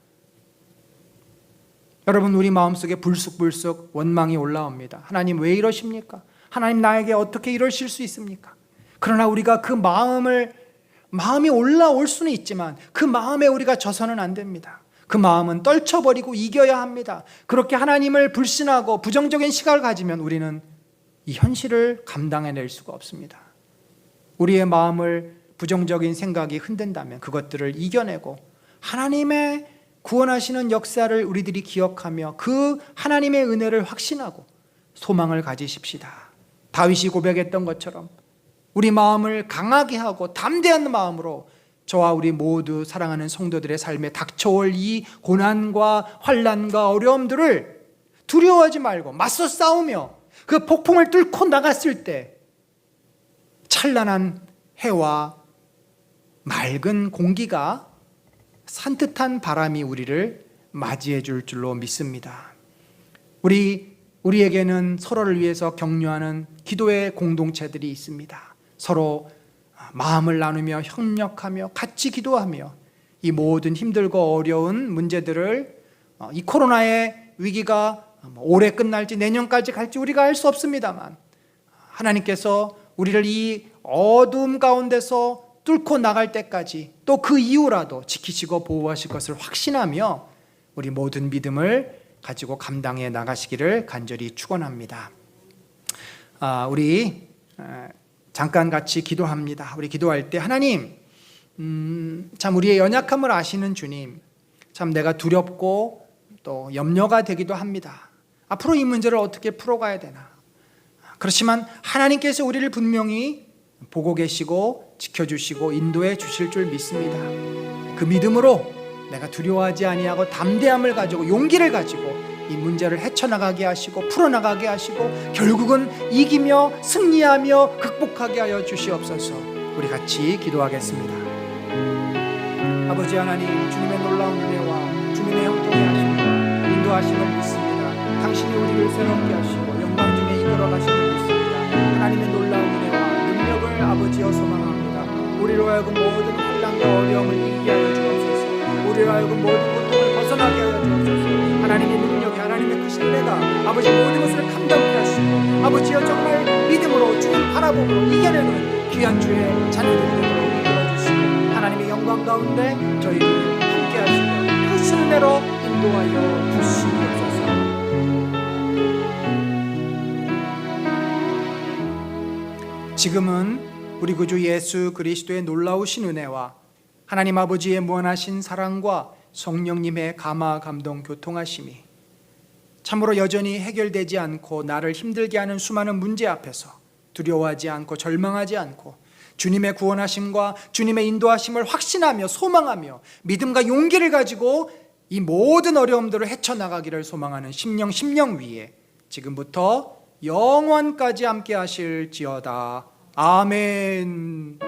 여러분, 우리 마음속에 불쑥불쑥 원망이 올라옵니다. 하나님 왜 이러십니까? 하나님 나에게 어떻게 이러실 수 있습니까? 그러나 우리가 그 마음이 올라올 수는 있지만 그 마음에 우리가 져서는 안 됩니다. 그 마음은 떨쳐버리고 이겨야 합니다. 그렇게 하나님을 불신하고 부정적인 시각을 가지면 우리는 이 현실을 감당해낼 수가 없습니다. 우리의 마음을 부정적인 생각이 흔든다면 그것들을 이겨내고 하나님의 구원하시는 역사를 우리들이 기억하며 그 하나님의 은혜를 확신하고 소망을 가지십시다. 다윗이 고백했던 것처럼 우리 마음을 강하게 하고 담대한 마음으로 저와 우리 모두 사랑하는 성도들의 삶에 닥쳐올 이 고난과 환난과 어려움들을 두려워하지 말고 맞서 싸우며 그 폭풍을 뚫고 나갔을 때 찬란한 해와 맑은 공기가 산뜻한 바람이 우리를 맞이해 줄 줄로 믿습니다. 우리에게는 서로를 위해서 격려하는 기도의 공동체들이 있습니다. 서로 마음을 나누며 협력하며 같이 기도하며 이 모든 힘들고 어려운 문제들을 이 코로나의 위기가 올해 끝날지 내년까지 갈지 우리가 알 수 없습니다만 하나님께서 우리를 이 어둠 가운데서 뚫고 나갈 때까지 또 그 이후라도 지키시고 보호하실 것을 확신하며 우리 모든 믿음을 가지고 감당해 나가시기를 간절히 축원합니다. 우리 잠깐 같이 기도합니다. 우리 기도할 때 하나님, 참 우리의 연약함을 아시는 주님, 참 내가 두렵고 또 염려가 되기도 합니다. 앞으로 이 문제를 어떻게 풀어가야 되나. 그렇지만 하나님께서 우리를 분명히 보고 계시고 지켜주시고 인도해 주실 줄 믿습니다. 그 믿음으로 내가 두려워하지 아니하고 담대함을 가지고 용기를 가지고 이 문제를 헤쳐나가게 하시고 풀어나가게 하시고 결국은 이기며 승리하며 극복하게 하여 주시옵소서. 우리 같이 기도하겠습니다. 아버지 하나님, 주님의 놀라운 은혜와 주님의 형통의 하심과 인도하심을 믿습니다. 당신이 우리를 새롭게 하시고 영광 중에 이끌어 가심을 믿습니다. 하나님의 놀라운 은혜와 능력을 아버지여 소망합니다. 우리로 하여금 모든 환난과 어려움을 이기게 하여 주옵소서. 우리로 하여금 모든 고통을 벗어나게 하여 주옵소서. 하나님의 능력이, 하나님의 크신 은혜가 아버지 모든 것을 감당케 하시고 아버지여 정말 믿음으로 주님 바라보고 이겨내는 귀한 주의 자녀들이 되도록 이끌어주시고 하나님의 영광 가운데 저희를 함께 하시고 크신 은혜로 인도하여 주시옵소서. 지금은 우리 구주 예수 그리스도의 놀라우신 은혜와 하나님 아버지의 무한하신 사랑과 성령님의 감화 감동 교통하심이 참으로 여전히 해결되지 않고 나를 힘들게 하는 수많은 문제 앞에서 두려워하지 않고 절망하지 않고 주님의 구원하심과 주님의 인도하심을 확신하며 소망하며 믿음과 용기를 가지고 이 모든 어려움들을 헤쳐나가기를 소망하는 심령 위에 지금부터 영원까지 함께 하실지어다. 아멘.